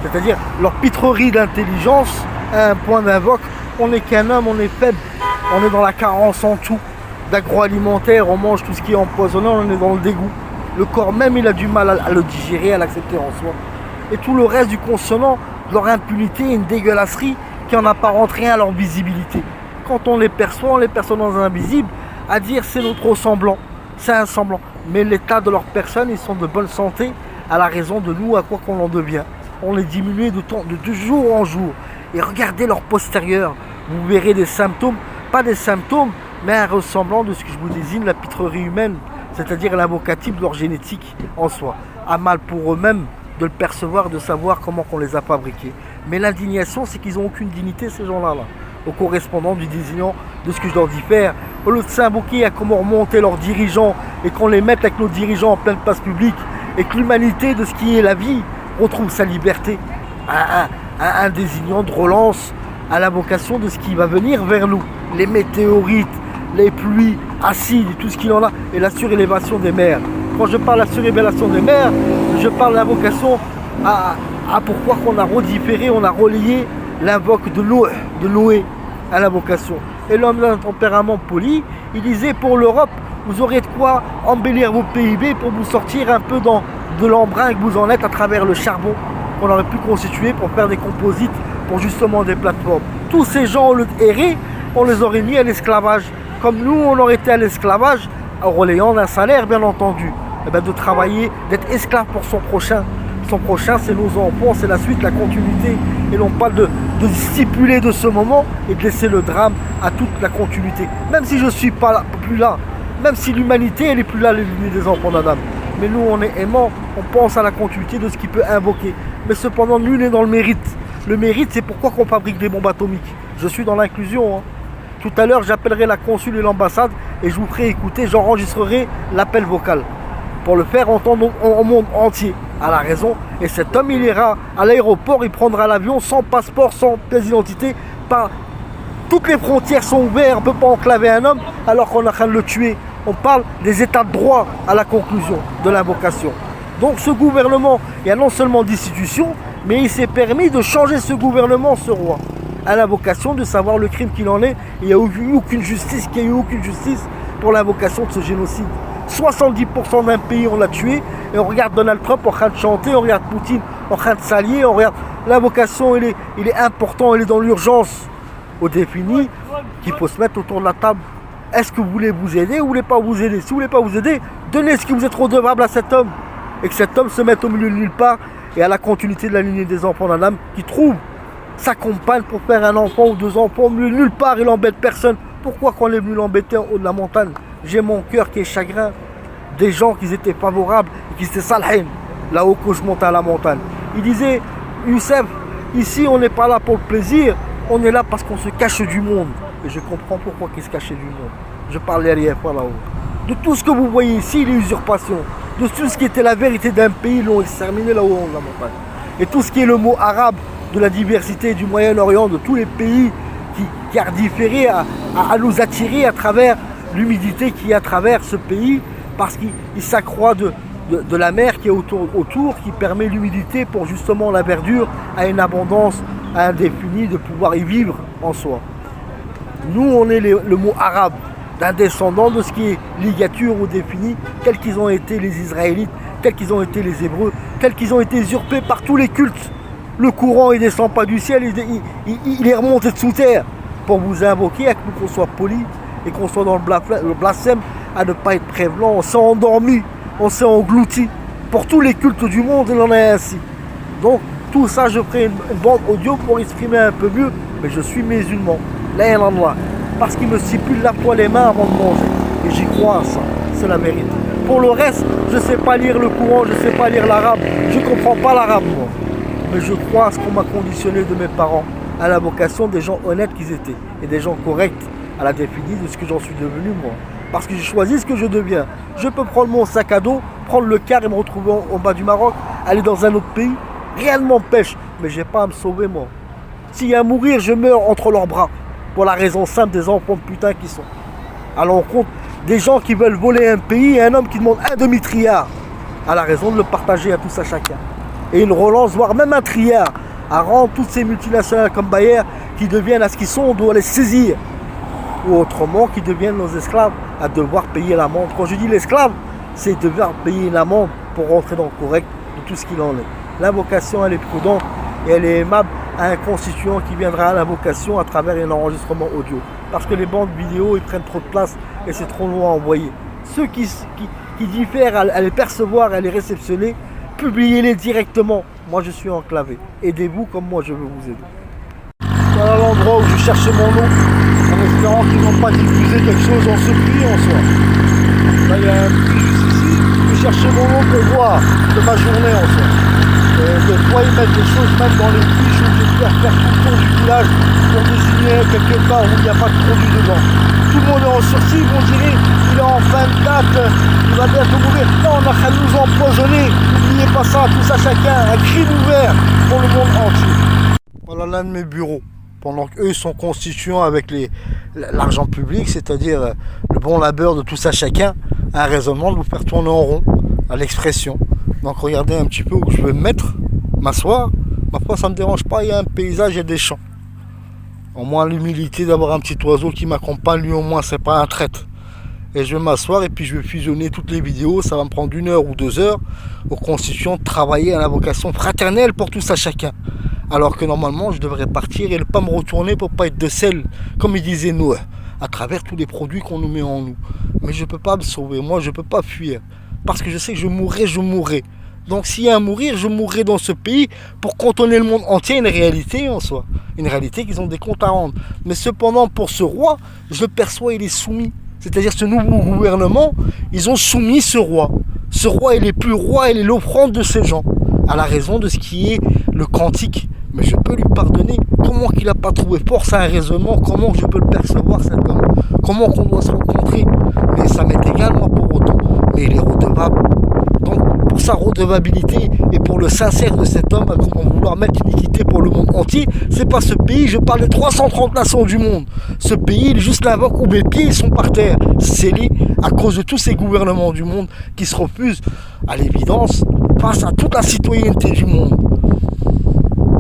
[SPEAKER 1] C'est-à-dire leur pitrerie d'intelligence à un point d'invoque. On n'est qu'un homme, on est faible, on est dans la carence en tout. D'agroalimentaire, on mange tout ce qui est empoisonnant, on est dans le dégoût. Le corps même, il a du mal à le digérer, à l'accepter en soi. Et tout le reste du consonant, leur impunité, une dégueulasserie qui en apparente rien à leur visibilité. Quand on les perçoit dans un invisible, à dire c'est notre semblant, c'est un semblant. Mais l'état de leur personne, ils sont de bonne santé à la raison de nous, à quoi qu'on en devient. On les diminue de jour en jour. Et regardez leur postérieur, vous verrez des symptômes, pas des symptômes, mais un ressemblant de ce que je vous désigne, la pitrerie humaine, c'est-à-dire l'invocatif de leur génétique en soi. À mal pour eux-mêmes de le percevoir, de savoir comment on les a fabriqués. Mais l'indignation, c'est qu'ils n'ont aucune dignité, ces gens-là, au correspondant du désignant de ce que je leur dis faire. Au lieu de s'invoquer à comment remonter leurs dirigeants et qu'on les mette avec nos dirigeants en pleine place publique et que l'humanité de ce qui est la vie retrouve sa liberté. Un désignant de relance à l'invocation de ce qui va venir vers nous. Les météorites, les pluies acides, tout ce qu'il en a, et la surélévation des mers. Quand je parle de la surélévation des mers, je parle de l'invocation à pourquoi qu'on a redifféré, on a relié l'invoque de Noé à l'invocation. Et l'homme d'un tempérament poli, il disait pour l'Europe, vous aurez de quoi embellir vos PIB pour vous sortir un peu dans de l'embrun que vous en êtes à travers le charbon qu'on aurait pu constituer pour faire des composites, pour justement des plateformes. Tous ces gens, au lieu d'errer, on les aurait mis à l'esclavage. Comme nous, on aurait été à l'esclavage, en relayant d'un salaire, bien entendu. Et bien de travailler, d'être esclave pour son prochain. Son prochain, c'est nos enfants, c'est la suite, la continuité. Et non pas de stipuler de ce moment et de laisser le drame à toute la continuité. Même si je ne suis pas là, plus là, même si l'humanité, elle n'est plus là, les lignées des enfants d'Adam. Mais nous, on est aimants, on pense à la continuité de ce qui peut invoquer. Mais cependant, nul n'est dans le mérite. Le mérite, c'est pourquoi qu'on fabrique des bombes atomiques. Je suis dans l'inclusion. Tout à l'heure, j'appellerai la consul et l'ambassade et je vous ferai écouter, j'enregistrerai l'appel vocal pour le faire entendre au monde entier. À la raison. Et cet homme, il ira à l'aéroport, il prendra l'avion sans passeport, sans pièce d'identité. Toutes les frontières sont ouvertes, on ne peut pas enclaver un homme alors qu'on est en train de le tuer. On parle des états de droit à la conclusion de l'invocation. Donc ce gouvernement, il y a non seulement d'institutions, mais il s'est permis de changer ce gouvernement, ce roi, à l'invocation de savoir le crime qu'il en est. Il n'y a eu aucune justice, qu'il n'y a eu aucune justice pour l'invocation de ce génocide. 70% d'un pays, on l'a tué, et on regarde Donald Trump en train de chanter, on regarde Poutine en train de s'allier, on regarde l'invocation, il est important, il est dans l'urgence. Au défini, qu'il faut se mettre autour de la table. Est-ce que vous voulez vous aider ou vous ne voulez pas vous aider? Si vous ne voulez pas vous aider, donnez ce que vous êtes redevable à cet homme. Et que cet homme se mette au milieu de nulle part et à la continuité de la lignée des enfants d'Adam qui trouve sa compagne pour faire un enfant ou deux enfants au milieu de nulle part, il n'embête personne. Pourquoi qu'on est venu l'embêter en haut de la montagne? J'ai mon cœur qui est chagrin. Des gens qui étaient favorables et qui étaient salhin, là-haut que je montais à la montagne. Il disait, Youssef, ici on n'est pas là pour le plaisir, on est là parce qu'on se cache du monde. Et je comprends pourquoi ils se cachaient du monde. Je parlais rien pas là-haut. De tout ce que vous voyez ici, les usurpations, de tout ce qui était la vérité d'un pays, l'ont exterminé là-haut de la montagne. Et tout ce qui est le mot arabe, de la diversité du Moyen-Orient, de tous les pays qui ardiféraient à nous attirer à travers l'humidité qui est à travers ce pays, parce qu'il s'accroît de la mer qui est autour, qui permet l'humidité pour justement la verdure à une abondance indéfinie de pouvoir y vivre en soi. Nous, on est le mot arabe, d'un descendant de ce qui est ligature ou défini, tels qu'ils ont été les Israélites, tels qu'ils ont été les Hébreux, tels qu'ils ont été usurpés par tous les cultes. Le courant, il ne descend pas du ciel, il est remonté de sous terre pour vous invoquer, à que qu'on soit poli et qu'on soit dans le blasphème, à ne pas être prévenant. On s'est endormi, on s'est englouti. Pour tous les cultes du monde, il en est ainsi. Donc, tout ça, je ferai une bande audio pour exprimer un peu mieux, mais je suis musulman. La ilaha illallah. Parce qu'il me stipule lave-toi les mains avant de manger. Et j'y crois à ça, c'est la vérité. Pour le reste, je ne sais pas lire le Coran, je ne sais pas lire l'arabe. Je ne comprends pas l'arabe, moi. Mais je crois à ce qu'on m'a conditionné de mes parents, à la vocation des gens honnêtes qu'ils étaient, et des gens corrects, à la définie de ce que j'en suis devenu, moi. Parce que j'ai choisi ce que je deviens. Je peux prendre mon sac à dos, prendre le car et me retrouver en bas du Maroc, aller dans un autre pays, rien ne m'empêche, mais j'ai pas à me sauver, moi. S'il y a à mourir, je meurs entre leurs bras. Pour la raison simple des enfants de putain qui sont. À l'encontre des gens qui veulent voler un pays et un homme qui demande un demi-triard. À la raison de le partager à tous à chacun. Et une relance, voire même un triard, à rendre toutes ces multinationales comme Bayer qui deviennent à ce qu'ils sont, on doit les saisir. Ou autrement, qui deviennent nos esclaves, à devoir payer l'amende. Quand je dis l'esclave, c'est devoir payer une amende pour rentrer dans le correct de tout ce qu'il en est. L'invocation, elle est prudente et elle est aimable à un constituant qui viendra à l'invocation à travers un enregistrement audio. Parce que les bandes vidéo, ils prennent trop de place et c'est trop long à envoyer. Ceux qui diffèrent à les percevoir, à les réceptionner, publiez-les directement. Moi, je suis enclavé. Aidez-vous comme moi, je veux vous aider. Voilà l'endroit où je cherchais mon nom, en espérant qu'ils n'ont pas diffusé quelque chose en ce puits en soi. Là, il y a un puits juste ici. Je cherchais mon nom pour voir de ma journée en soi. Des fois, ils mettent des choses même dans les puits. Je vais faire tout le tour du village pour désigner quelque part où il n'y a pas de produit dedans. Tout le monde est en sursis, ils vont dire il est en fin de date, il va bientôt mourir. Non, on a qu'à nous empoisonner. N'oubliez pas ça, tout ça chacun, un crime ouvert pour le monde entier. Voilà l'un de mes bureaux. Pendant qu'eux sont constituants avec l'argent public, c'est-à-dire le bon labeur de tout ça chacun, un raisonnement de vous faire tourner en rond, à l'expression. Donc regardez un petit peu où je vais me mettre, m'asseoir. Ma foi, ça ne me dérange pas, il y a un paysage et des champs. Au moins l'humilité d'avoir un petit oiseau qui m'accompagne, lui au moins c'est pas un traître. et je vais m'asseoir et puis je vais fusionner toutes les vidéos. Ça va me prendre 1 heure ou 2 heures aux constituants de travailler à la vocation fraternelle pour tous à chacun. Alors que normalement, je devrais partir et ne pas me retourner pour pas être de sel, comme il disait Noé, à travers tous les produits qu'on nous met en nous. Mais je ne peux pas me sauver, moi je ne peux pas fuir. Parce que je sais que je mourrai. Donc s'il y a à mourir, je mourrai dans ce pays pour contourner le monde entier, une réalité en soi. Une réalité qu'ils ont des comptes à rendre. Mais cependant, pour ce roi, je le perçois, il est soumis. C'est-à-dire ce nouveau gouvernement, ils ont soumis ce roi. Ce roi, il est plus roi, il est l'offrande de ces gens. À la raison de ce qui est le cantique. Mais je peux lui pardonner. Comment qu'il n'a pas trouvé force à un raisonnement? Comment je peux le percevoir, cet homme? Comment qu'on doit se rencontrer? Mais ça m'est égal, moi, pour autant. Mais il est redevable. Donc, pour sa redevabilité et pour le sincère de cet homme, à vouloir mettre l'iniquité pour le monde entier, c'est pas ce pays, je parle de 330 nations du monde. Ce pays, il est juste l'invoque où mes pieds ils sont par terre, scellés à cause de tous ces gouvernements du monde qui se refusent, à l'évidence, face à toute la citoyenneté du monde.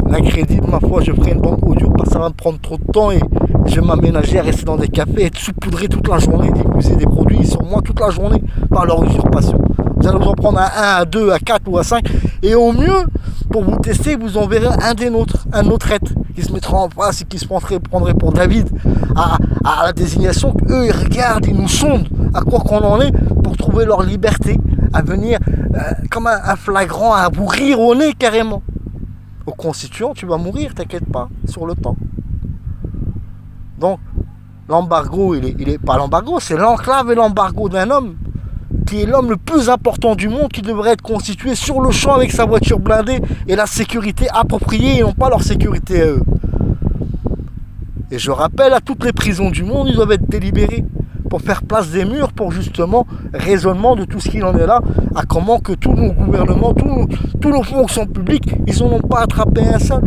[SPEAKER 1] L'incrédible, ma foi, je ferai une banque audio parce que ça va me prendre trop de temps et je vais m'aménager à rester dans des cafés, être saupoudré toute la journée, diffuser des produits sur moi toute la journée par leur usurpation. Vous allez vous en prendre à 1, à 2, à 4 ou à 5 et au mieux, pour vous tester, vous en verrez un des nôtres, un autre être qui se mettra en face et qui se prendrait pour David à la désignation qu'eux ils regardent, ils nous sondent à quoi qu'on en est pour trouver leur liberté à venir comme un flagrant à vous rire au nez carrément. Au constituant, tu vas mourir, t'inquiète pas, sur le temps. Donc, l'embargo, il est pas l'embargo, c'est l'enclave et l'embargo d'un homme qui est l'homme le plus important du monde, qui devrait être constitué sur le champ avec sa voiture blindée et la sécurité appropriée et non pas leur sécurité à eux. Et je rappelle à toutes les prisons du monde, ils doivent être délibérés pour faire place des murs, pour justement raisonnement de tout ce qu'il en est là, à comment que tous nos gouvernements, tous nos fonctions publiques, ils n'en ont pas attrapé un seul.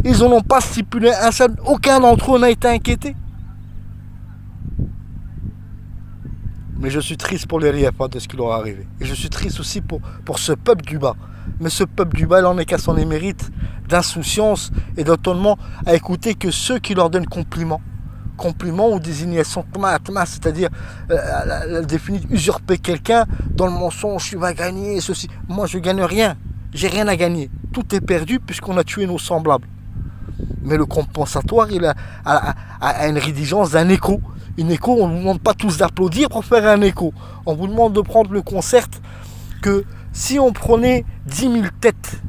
[SPEAKER 1] Ils n'en ont pas stipulé un seul. Aucun d'entre eux n'a été inquiété. Mais je suis triste pour les RIFA de ce qui leur est arrivé. Et je suis triste aussi pour ce peuple du bas. Mais ce peuple du bas, il en est qu'à son émérite d'insouciance et d'étonnement à écouter que ceux qui leur donnent compliment ou désignation, c'est-à-dire définir usurper quelqu'un dans le mensonge, tu vas gagner ceci. Moi, je gagne rien. J'ai rien à gagner. Tout est perdu puisqu'on a tué nos semblables. Mais le compensatoire, il a une rédigence d'un écho. Une écho, on ne vous demande pas tous d'applaudir pour faire un écho. On vous demande de prendre le concept que si on prenait 10 000 têtes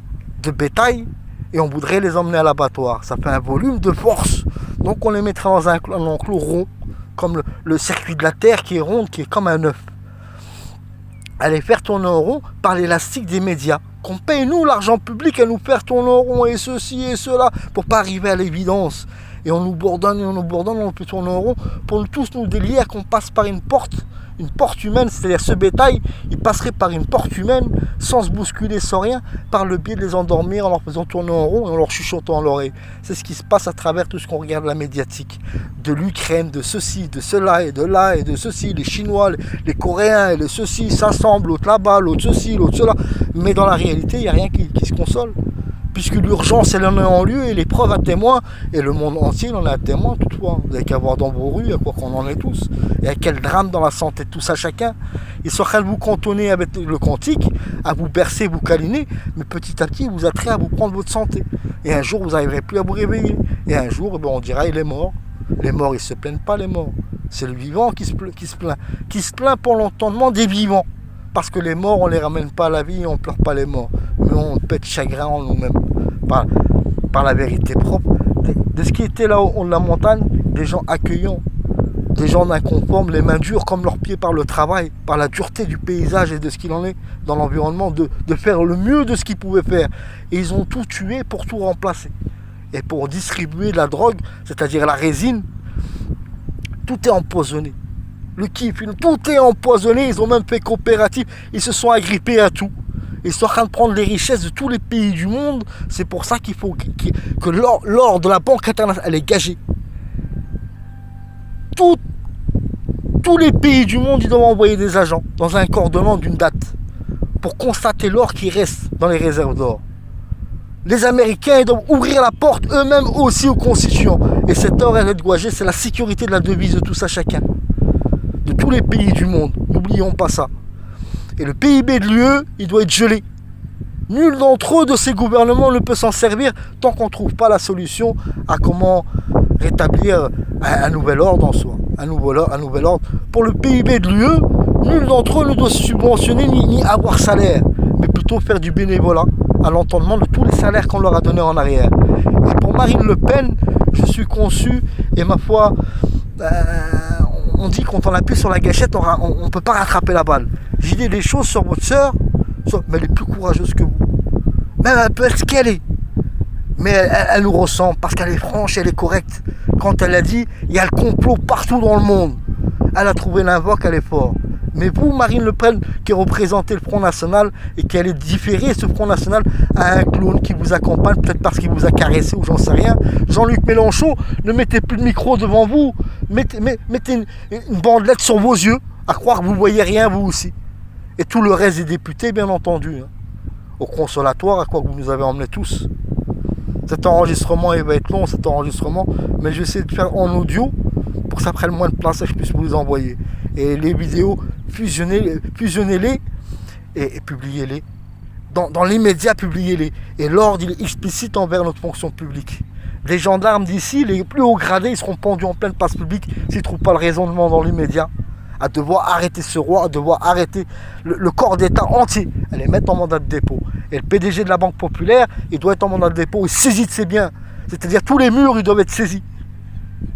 [SPEAKER 1] de bétail et on voudrait les emmener à l'abattoir, ça fait un volume de force. Donc on les mettrait dans un enclos rond, comme le circuit de la Terre qui est rond, qui est comme un œuf. À les faire tourner en rond par l'élastique des médias. Qu'on paye nous l'argent public à nous faire tourner en rond et ceci et cela pour pas arriver à l'évidence. Et on nous bourdonne, on peut tourner en rond pour nous tous nous délier à qu'on passe par une porte humaine, c'est-à-dire ce bétail, il passerait par une porte humaine sans se bousculer, sans rien, par le biais de les endormir en leur faisant tourner en rond et en leur chuchotant à l'oreille. C'est ce qui se passe à travers tout ce qu'on regarde la médiatique. De l'Ukraine, de ceci, de cela et de ceci, les Chinois, les Coréens et les ceci s'assemblent, l'autre là-bas, l'autre ceci, l'autre cela. Mais dans la réalité, il n'y a rien qui se console. Puisque l'urgence, elle en est en lieu et l'épreuve à témoin, et le monde entier en est à témoin toutefois. Vous n'avez qu'à voir dans vos rues, à quoi qu'on en est tous. Et à quel drame dans la santé de tous à chacun. Ils sont en train de vous cantonner avec le quantique, à vous bercer, vous câliner, mais petit à petit, ils vous attraient à vous prendre votre santé. Et un jour, vous n'arriverez plus à vous réveiller. Et un jour, on dira, il est mort. Les morts, ils ne se plaignent pas, les morts. C'est le vivant qui se plaint. Qui se plaint pour l'entendement des vivants. Parce que les morts, on ne les ramène pas à la vie et on ne pleure pas les morts. Mais on pète chagrin en nous-mêmes. Par la vérité propre. De ce qui était là au haut de la montagne, des gens accueillants, des gens inconformes, les mains dures comme leurs pieds par le travail, par la dureté du paysage et de ce qu'il en est dans l'environnement, de faire le mieux de ce qu'ils pouvaient faire. Et ils ont tout tué pour tout remplacer. Et pour distribuer de la drogue, c'est-à-dire la résine, tout est empoisonné. Le kiff, tout est empoisonné, ils ont même fait coopératif, ils se sont agrippés à tout. Ils sont en train de prendre les richesses de tous les pays du monde. C'est pour ça qu'il faut que l'or de la Banque internationale, elle est gagée. Tous les pays du monde, ils doivent envoyer des agents dans un coordonnant d'une date pour constater l'or qui reste dans les réserves d'or. Les Américains, ils doivent ouvrir la porte eux-mêmes aussi aux constituants. Et cet or, elle est gagée, c'est la sécurité de la devise de tous à chacun. tous les pays du monde. N'oublions pas ça. Et le PIB de l'UE, il doit être gelé. Nul d'entre eux, de ces gouvernements, ne peut s'en servir tant qu'on ne trouve pas la solution à comment rétablir un nouvel ordre en soi. Un nouvel ordre. Pour le PIB de l'UE, nul d'entre eux ne doit subventionner ni avoir salaire, mais plutôt faire du bénévolat à l'entendement de tous les salaires qu'on leur a donnés en arrière. Et pour Marine Le Pen, je suis conçu, et ma foi, on dit quand on appuie sur la gâchette, on ne peut pas rattraper la balle. J'ai dit des choses sur votre sœur, mais elle est plus courageuse que vous. Même elle peut être ce qu'elle est. Mais elle nous ressemble parce qu'elle est franche, elle est correcte. Quand elle a dit, il y a le complot partout dans le monde. Elle a trouvé l'invoque, elle est forte. Mais vous, Marine Le Pen, qui représentez le Front National et qui allez différer ce Front National à un clown qui vous accompagne, peut-être parce qu'il vous a caressé ou j'en sais rien. Jean-Luc Mélenchon, ne mettez plus de micro devant vous. Mettez une bandelette sur vos yeux, à croire que vous ne voyez rien, vous aussi. Et tout le reste des députés, bien entendu. Au consolatoire, à quoi vous nous avez emmenés tous. Cet enregistrement, il va être long, cet enregistrement, mais je vais essayer de faire en audio pour que ça prenne moins de place et que je puisse vous les envoyer. Et les vidéos, fusionnez-les et publiez-les. Dans l'immédiat, publiez-les. Et l'ordre, il est explicite envers notre fonction publique. Les gendarmes d'ici, les plus hauts gradés, ils seront pendus en pleine place publique s'ils ne trouvent pas le raisonnement dans l'immédiat. À devoir arrêter ce roi, à devoir arrêter le corps d'État entier, à les mettre en mandat de dépôt. Et le PDG de la Banque Populaire, il doit être en mandat de dépôt et saisi de ses biens. C'est-à-dire tous les murs, ils doivent être saisis.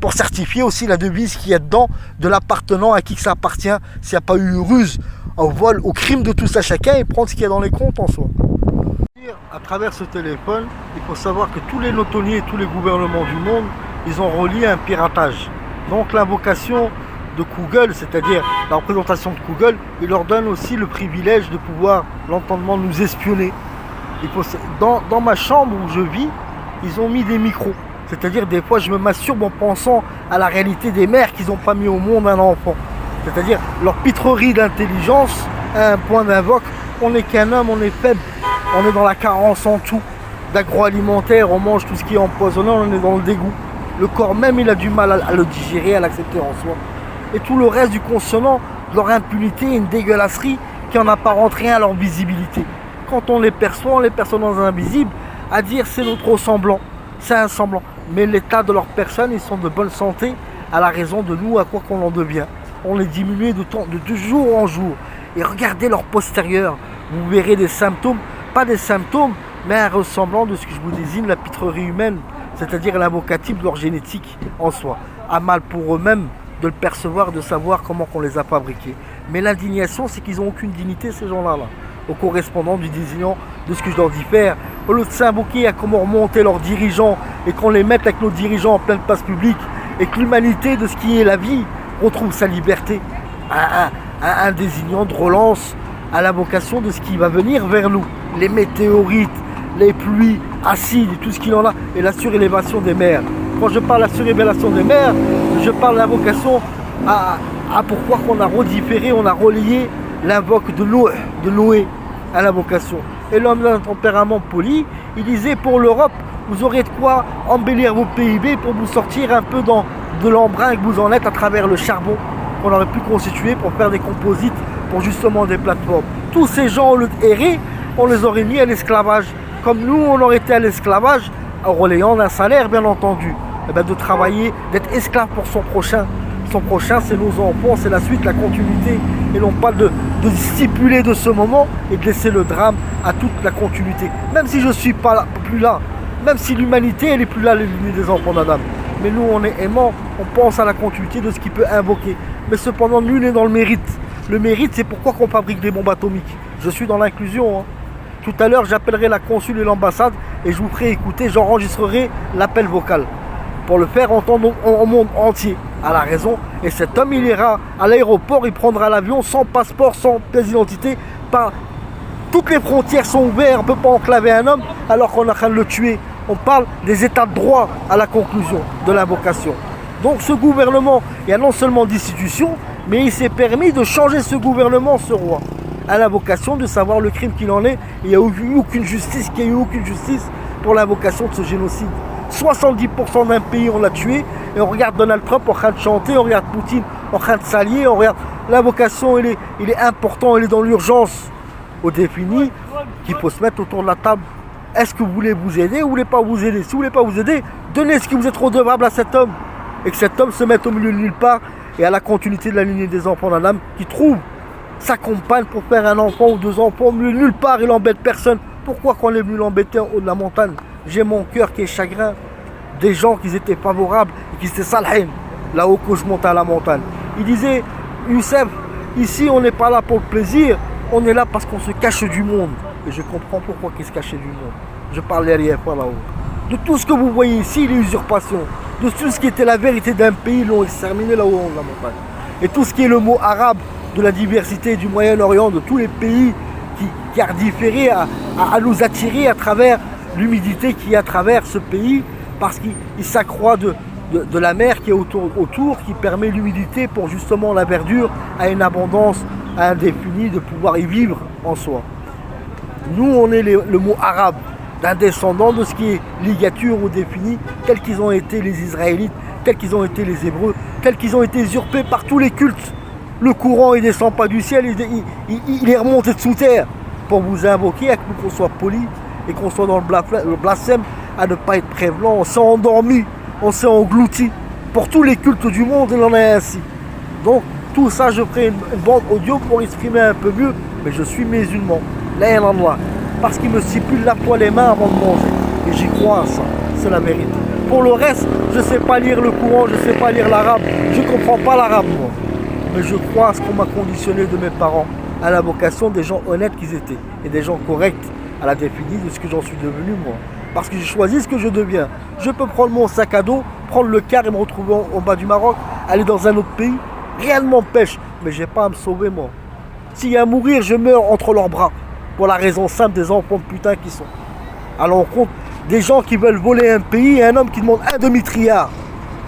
[SPEAKER 1] Pour certifier aussi la devise qu'il y a dedans, de l'appartenant à qui que ça appartient, s'il n'y a pas eu ruse, au vol, au crime de tout à chacun, et prendre ce qu'il y a dans les comptes en soi. À travers ce téléphone, il faut savoir que tous les notonniers et tous les gouvernements du monde, ils ont relié un piratage. Donc l'invocation de Google, c'est-à-dire la représentation de Google, il leur donne aussi le privilège de pouvoir, l'entendement, nous espionner. Dans ma chambre où je vis, ils ont mis des micros. C'est-à-dire des fois je me masturbe en pensant à la réalité des mères qu'ils n'ont pas mis au monde un enfant. C'est-à-dire leur pitrerie d'intelligence à un point d'invoque. On n'est qu'un homme, on est faible. On est dans la carence en tout. D'agroalimentaire, on mange tout ce qui est empoisonnant, on est dans le dégoût. Le corps même, il a du mal à le digérer, à l'accepter en soi. Et tout le reste du consonant, leur impunité, une dégueulasserie qui en apparente rien à leur visibilité. Quand on les perçoit, on les perçoit dans invisible, à dire c'est notre ressemblant, c'est un semblant. Mais l'état de leur personne, ils sont de bonne santé à la raison de nous, à quoi qu'on en devient. On les diminue de jour en jour. Et regardez leur postérieur, vous verrez des symptômes, pas des symptômes, mais un ressemblant de ce que je vous désigne, la pitrerie humaine, c'est-à-dire l'invocatif de leur génétique en soi. À mal pour eux-mêmes de le percevoir, de savoir comment qu'on les a fabriqués. Mais l'indignation, c'est qu'ils n'ont aucune dignité, ces gens-là, au correspondant du désignant de ce que je leur dis faire. Au lieu de s'invoquer à comment remonter leurs dirigeants et qu'on les mette avec nos dirigeants en pleine place publique et que l'humanité de ce qui est la vie retrouve sa liberté à un désignant de relance à la vocation de ce qui va venir vers nous. Les météorites, les pluies acides et tout ce qu'il en a, et la surélévation des mers. Quand je parle de la surélévation des mers, je parle de la vocation à pourquoi qu'on a redifféré, on a relié l'invoque de Noé à la vocation. Et l'homme d'un tempérament poli, il disait pour l'Europe, vous aurez de quoi embellir vos PIB pour vous sortir un peu de l'embrun que vous en êtes à travers le charbon qu'on aurait pu constituer pour faire des composites pour justement des plateformes. Tous ces gens, au lieu d'errer, on les aurait mis à l'esclavage. Comme nous, on aurait été à l'esclavage, en relayant d'un salaire, bien entendu. Et bien de travailler, d'être esclave pour son prochain. Son prochain, c'est nos enfants, c'est la suite, la continuité. Et non pas de stipuler de ce moment et de laisser le drame à toute la continuité. Même si je ne suis pas là, plus là, même si l'humanité, elle n'est plus là, les limites des enfants d'Adam. Mais nous, on est aimants, on pense à la continuité de ce qui peut invoquer. Mais cependant, nul n'est dans le mérite. Le mérite, c'est pourquoi qu'on fabrique des bombes atomiques. Je suis dans l'inclusion. Tout à l'heure, j'appellerai la consul et l'ambassade et je vous ferai écouter, j'enregistrerai l'appel vocal pour le faire entendre au monde entier, à la raison. Et cet homme, il ira à l'aéroport, il prendra l'avion sans passeport, sans pièce d'identité. Toutes les frontières sont ouvertes, on ne peut pas enclaver un homme alors qu'on est en train de le tuer. On parle des états de droit à la conclusion de l'invocation. Donc ce gouvernement, il y a non seulement d'institutions, mais il s'est permis de changer ce gouvernement, ce roi, à l'invocation de savoir le crime qu'il en est. Il n'y a eu aucune justice, qu'il n'y a eu aucune justice pour l'invocation de ce génocide. 70% d'un pays on l'a tué, et on regarde Donald Trump en train de chanter, on regarde Poutine en train de s'allier, on L'invocation, il est important, il est dans l'urgence. Au défini, qu'il faut se mettre autour de la table. Est-ce que vous voulez vous aider ou vous voulez pas vous aider? Si vous voulez pas vous aider, donnez ce que vous êtes redevable à cet homme. Et que cet homme se mette au milieu de nulle part et à la continuité de la lignée des enfants d'Adam qui trouve sa compagne pour faire un enfant ou 2 enfants au milieu de nulle part, il n'embête personne. Pourquoi qu'on est venu l'embêter en haut de la montagne? J'ai mon cœur qui est chagrin. Des gens qui étaient favorables et qui étaient salhin, là-haut que je montais à la montagne. Il disait, Youssef, ici on n'est pas là pour le plaisir, on est là parce qu'on se cache du monde. Et je comprends pourquoi ils se cachaient du monde. Je parle derrière pas là-haut. De tout ce que vous voyez ici, les usurpations, de tout ce qui était la vérité d'un pays, ils l'ont exterminé là-haut en la montagne. Et tout ce qui est le mot arabe, de la diversité du Moyen-Orient, de tous les pays qui a différé à nous attirer à travers l'humidité qui est à travers ce pays, parce qu'il s'accroît de la mer qui est autour, qui permet l'humidité pour justement la verdure à une abondance indéfinie de pouvoir y vivre en soi. Nous, on est le mot arabe, d'un descendant de ce qui est ligature ou défini, tels qu'ils ont été les Israélites, tels qu'ils ont été les Hébreux, tels qu'ils ont été usurpés par tous les cultes. Le courant, il ne descend pas du ciel, il est remonté de sous terre pour vous invoquer, à qu'on soit poli et qu'on soit dans le blasphème, à ne pas être prévenant. On s'est endormi, on s'est englouti. Pour tous les cultes du monde, il en est ainsi. Donc, tout ça, je ferai une bande audio pour exprimer un peu mieux, mais je suis musulman. Là, il en a. Parce qu'il me stipule lave-toi les mains avant de manger. Et j'y crois à ça, c'est la vérité. Pour le reste, je ne sais pas lire le Coran, je ne sais pas lire l'arabe. Je ne comprends pas l'arabe, moi. Mais je crois à ce qu'on m'a conditionné de mes parents, à la vocation des gens honnêtes qu'ils étaient, et des gens corrects, à la définie de ce que j'en suis devenu, moi. Parce que j'ai choisi ce que je deviens. Je peux prendre mon sac à dos, prendre le car et me retrouver en bas du Maroc, aller dans un autre pays, réellement pêche, mais j'ai pas à me sauver, moi. S'il y a à mourir, je meurs entre leurs bras, pour la raison simple des enfants de putain qui sont. À l'encontre des gens qui veulent voler un pays et un homme qui demande un demi-triard,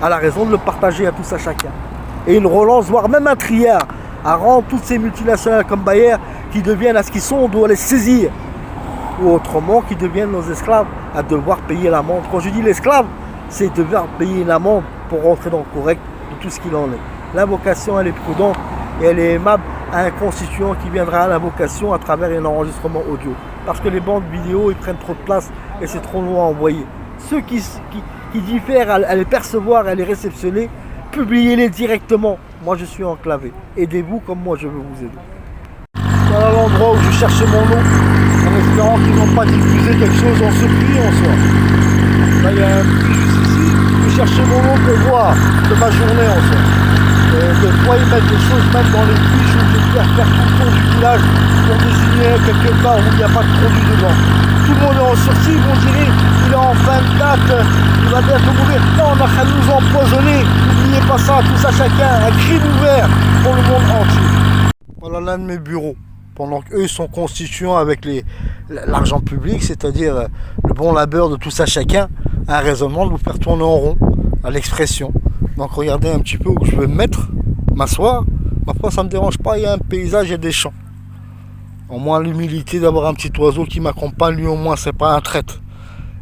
[SPEAKER 1] à la raison de le partager à tous à chacun. Et une relance, voire même un triard, à rendre toutes ces multinationales comme Bayer qui deviennent à ce qu'ils sont, on doit les saisir. Ou autrement, qui deviennent nos esclaves, à devoir payer l'amende. Quand je dis l'esclave, c'est devoir payer une amende pour rentrer dans le correct de tout ce qu'il en est. L'invocation, elle est prudente et elle est aimable à un constituant qui viendra à l'invocation à travers un enregistrement audio. Parce que les bandes vidéo, ils prennent trop de place et c'est trop long à envoyer. Ceux qui diffèrent à les percevoir, à les réceptionner, publiez-les directement. Moi, je suis enclavé. Aidez-vous comme moi, je veux vous aider. Voilà l'endroit où je cherchais mon nom, en espérant qu'ils n'ont pas diffusé quelque chose dans ce puits en soi. Là, il y a un puits juste ici. Je cherchais mon nom pour voir de ma journée en soi. Des fois, ils mettent des choses même dans les puits. Je vais faire tout le tour du village pour désigner quelque part où il n'y a pas de produit dedans. Tout le monde est en sursis, ils vont dire il est en fin de date, il va bientôt mourir. Non, on a qu'à nous empoisonner. N'oubliez pas ça, tout ça chacun, un crime ouvert pour le monde entier. Voilà l'un de mes bureaux. Pendant qu'eux sont constituants avec l'argent public, c'est-à-dire le bon labeur de tout ça chacun, un raisonnement de vous faire tourner en rond, à l'expression. Donc regardez un petit peu où je vais me mettre, m'asseoir. Ma foi, ça ne me dérange pas, il y a un paysage, il y a des champs. Au moins l'humilité d'avoir un petit oiseau qui m'accompagne, lui au moins c'est pas un traître.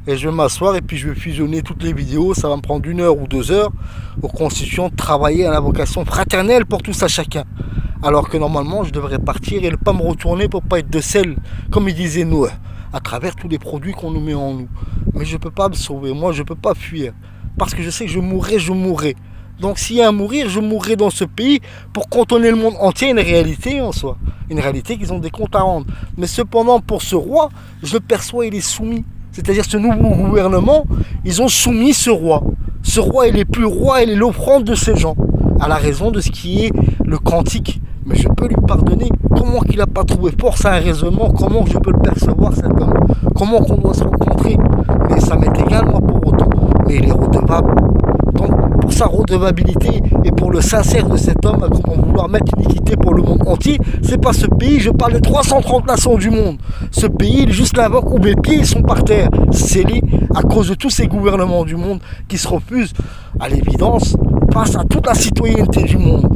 [SPEAKER 1] Et je vais m'asseoir et puis je vais fusionner toutes les vidéos, ça va me prendre 1 heure ou 2 heures aux constituants de travailler à la vocation fraternelle pour tout ça chacun. Alors que normalement je devrais partir et ne pas me retourner pour pas être de sel, comme il disait Noé, à travers tous les produits qu'on nous met en nous. Mais je ne peux pas me sauver, moi je ne peux pas fuir. Parce que je sais que je mourrai. Donc s'il y a à mourir, je mourrai dans ce pays pour contourner le monde entier, une réalité en soi. Une réalité qu'ils ont des comptes à rendre. Mais cependant, pour ce roi, je le perçois, il est soumis. C'est-à-dire ce nouveau gouvernement, ils ont soumis ce roi. Ce roi, il est plus roi, il est l'offrande de ces gens. À la raison de ce qui est le cantique. Mais je peux lui pardonner. Comment qu'il n'a pas trouvé force à un raisonnement? Comment je peux le percevoir cet homme? Comment qu'on doit se rencontrer? Mais ça m'est égal moi pour autant. Mais il est redevable. Donc pour sa redevabilité et pour le sincère de cet homme, à comment vouloir mettre une équité pour le monde entier, c'est pas ce pays, je parle des 330 nations du monde. Ce pays, il juste l'invoque où mes pieds ils sont par terre, scellés à cause de tous ces gouvernements du monde qui se refusent à l'évidence face à toute la citoyenneté du monde.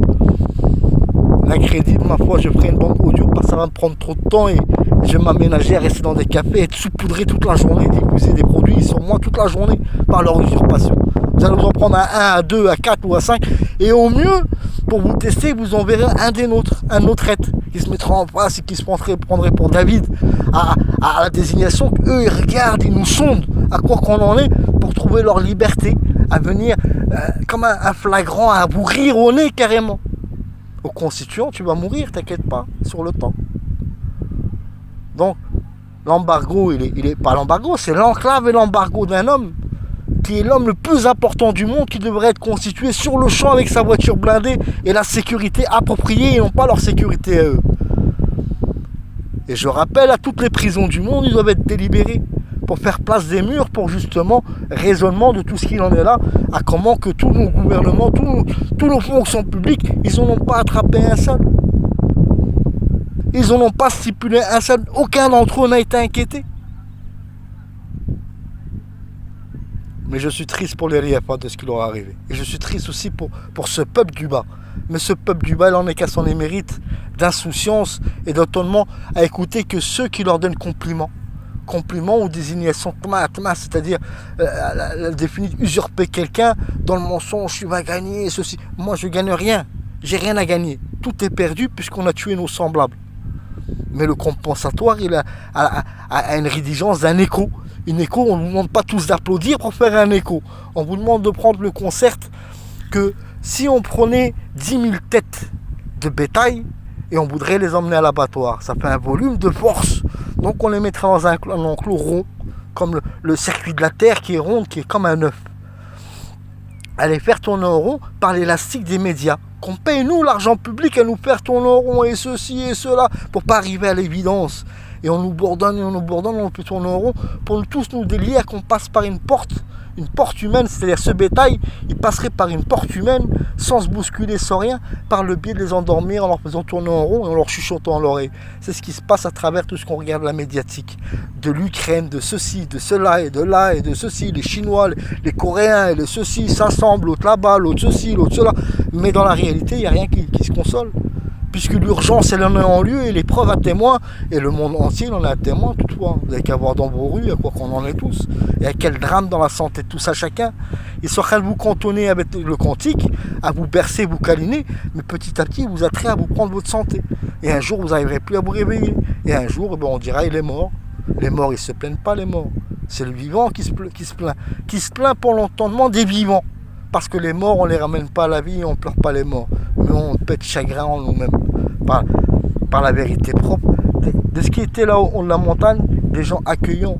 [SPEAKER 1] L'incrédible, ma foi, je ferai une bande audio parce que ça va me prendre trop de temps et je vais m'aménager à rester dans des cafés, être saupoudré toute la journée, diffuser des produits sur moi toute la journée par leur usurpation. Vous allez vous en prendre à 1, à 2, à 4 ou à 5 et au mieux, pour vous tester, vous enverrez un des nôtres, un autre être, qui se mettra en place et qui se prendrait pour David à la désignation. Eux, ils regardent, ils nous sondent à quoi qu'on en est pour trouver leur liberté, à venir comme un flagrant, à vous rire au nez carrément. Au constituant, tu vas mourir, t'inquiète pas, sur le temps. Donc, l'embargo, il est pas l'embargo, c'est l'enclave et l'embargo d'un homme qui est l'homme le plus important du monde, qui devrait être constitué sur le champ avec sa voiture blindée et la sécurité appropriée et non pas leur sécurité à eux. Et je rappelle à toutes les prisons du monde, ils doivent être délibérés pour faire place des murs, pour justement raisonnement de tout ce qu'il en est là, à comment que tous nos gouvernements, tous nos fonctions publiques, ils n'en ont pas attrapé un seul. Ils n'en ont pas stipulé un seul. Aucun d'entre eux n'a été inquiété. Mais je suis triste pour les RIAFA de ce qui leur est arrivé. Et je suis triste aussi pour ce peuple du bas. Mais ce peuple du bas, il en est qu'à son émérite d'insouciance et d'étonnement à écouter que ceux qui leur donnent compliments ou désignation, c'est-à-dire la définition usurper quelqu'un dans le mensonge, tu vas gagner, ceci. Moi, je gagne rien. J'ai rien à gagner. Tout est perdu puisqu'on a tué nos semblables. Mais le compensatoire, il a une rédigence d'un écho. Une écho, on ne vous demande pas tous d'applaudir pour faire un écho. On vous demande de prendre le concept que si on prenait 10 000 têtes de bétail et on voudrait les emmener à l'abattoir, ça fait un volume de force. Donc on les mettra dans un enclos rond, comme le circuit de la Terre qui est rond, qui est comme un œuf. À les faire tourner en rond par l'élastique des médias. Qu'on paye nous l'argent public à nous faire tourner en rond et ceci et cela pour pas arriver à l'évidence. Et on nous bourdonne, on peut tourner en rond pour nous tous nous délier à qu'on passe par une porte humaine, c'est-à-dire ce bétail, il passerait par une porte humaine sans se bousculer, sans rien, par le biais de les endormir en leur faisant tourner en rond et en leur chuchotant à l'oreille. C'est ce qui se passe à travers tout ce qu'on regarde la médiatique, de l'Ukraine, de ceci, de cela et de ceci, les Chinois, les Coréens et les ceci s'assemblent, l'autre là-bas, l'autre ceci, l'autre cela, mais dans la réalité, il n'y a rien qui se console. Puisque l'urgence, elle en est en lieu et l'épreuve à témoin, et le monde entier, il en est à témoin toutefois. Vous n'avez qu'à voir dans vos rues, à quoi qu'on en est tous. Et à quel drame dans la santé de tout ça chacun. Ils sont en train de vous cantonner avec le quantique, à vous bercer, vous câliner, mais petit à petit, ils vous attraient à vous prendre votre santé. Et un jour, vous n'arriverez plus à vous réveiller. Et un jour, on dira, il est mort. Les morts, ils ne se plaignent pas, les morts. C'est le vivant qui se plaint. Qui se plaint pour l'entendement des vivants. Parce que les morts, on ne les ramène pas à la vie et on ne pleure pas les morts. Mais on pète chagrin en nous-mêmes. Par la vérité propre de ce qui était là au haut de la montagne, des gens accueillants,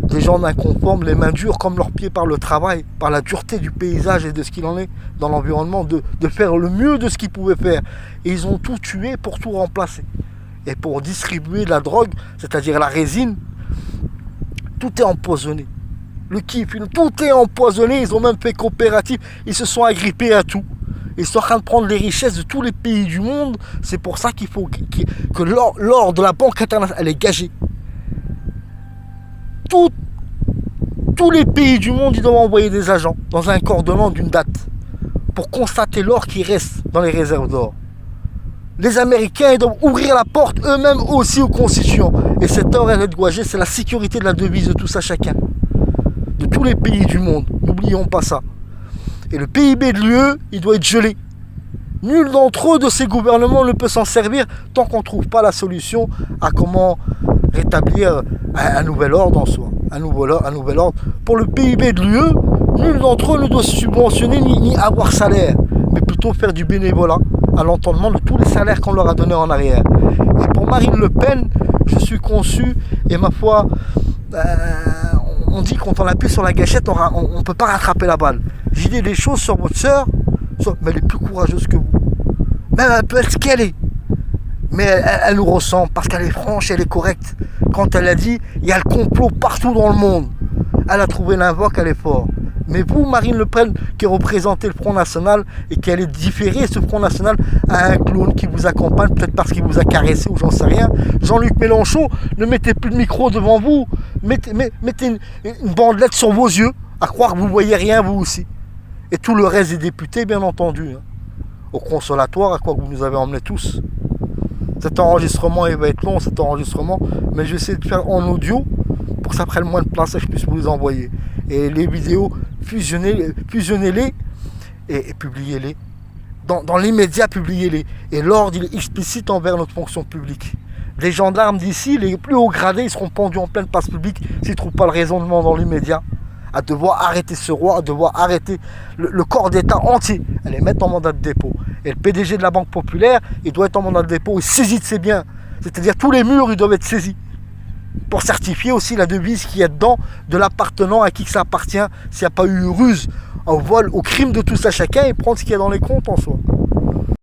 [SPEAKER 1] des gens inconformes, les mains dures comme leurs pieds par le travail, par la dureté du paysage et de ce qu'il en est dans l'environnement, de faire le mieux de ce qu'ils pouvaient faire. Et ils ont tout tué pour tout remplacer. Et pour distribuer de la drogue, c'est-à-dire la résine, tout est empoisonné. Le kiff, tout est empoisonné, ils ont même fait coopérative, ils se sont agrippés à tout. Ils sont en train de prendre les richesses de tous les pays du monde. C'est pour ça qu'il faut que l'or de la Banque internationale, elle est gagée. Tous les pays du monde, ils doivent envoyer des agents dans un coordonnant d'une date pour constater l'or qui reste dans les réserves d'or. Les Américains, ils doivent ouvrir la porte eux-mêmes aussi aux constituants. Et cet or, elle est gagée, c'est la sécurité de la devise de tout ça chacun. De tous les pays du monde. N'oublions pas ça. Et le PIB de l'UE, il doit être gelé. Nul d'entre eux, de ces gouvernements, ne peut s'en servir tant qu'on ne trouve pas la solution à comment rétablir un nouvel ordre en soi. Un nouvel ordre. Pour le PIB de l'UE, nul d'entre eux ne doit subventionner ni avoir salaire, mais plutôt faire du bénévolat à l'entendement de tous les salaires qu'on leur a donnés en arrière. Et pour Marine Le Pen, je suis conçu, et ma foi, on dit quand on appuie sur la gâchette, on ne peut pas rattraper la balle. J'ai dit des choses sur votre sœur, mais elle est plus courageuse que vous. Même elle peut être ce qu'elle est. Mais elle nous ressemble parce qu'elle est franche, elle est correcte. Quand elle a dit, il y a le complot partout dans le monde. Elle a trouvé l'invoque, elle est forte. Mais vous, Marine Le Pen, qui représentez le Front National et qui allez différer ce Front National à un clown qui vous accompagne, peut-être parce qu'il vous a caressé ou j'en sais rien. Jean-Luc Mélenchon, ne mettez plus de micro devant vous. Mettez une bandelette sur vos yeux, à croire que vous ne voyez rien, vous aussi. Et tout le reste des députés, bien entendu. Au consolatoire, à quoi vous nous avez emmenés tous. Cet enregistrement, il va être long, mais je vais essayer de faire en audio pour que ça prenne moins de place et que je puisse vous les envoyer. Et les vidéos, fusionnez-les et publiez-les dans l'immédiat, publiez-les. Et l'ordre, il est explicite envers notre fonction publique. Les gendarmes d'ici, les plus hauts gradés, ils seront pendus en pleine place publique s'ils ne trouvent pas le raisonnement dans l'immédiat, à devoir arrêter ce roi, à devoir arrêter le corps d'État entier, à les mettre en mandat de dépôt. Et le PDG de la Banque Populaire, il doit être en mandat de dépôt et saisi de ses biens. C'est-à-dire tous les murs, ils doivent être saisis. Pour certifier aussi la devise qui est dedans, de l'appartenant à qui que ça appartient, s'il n'y a pas eu ruse, au vol, au crime de tous à chacun, et prendre ce qu'il y a dans les comptes en soi.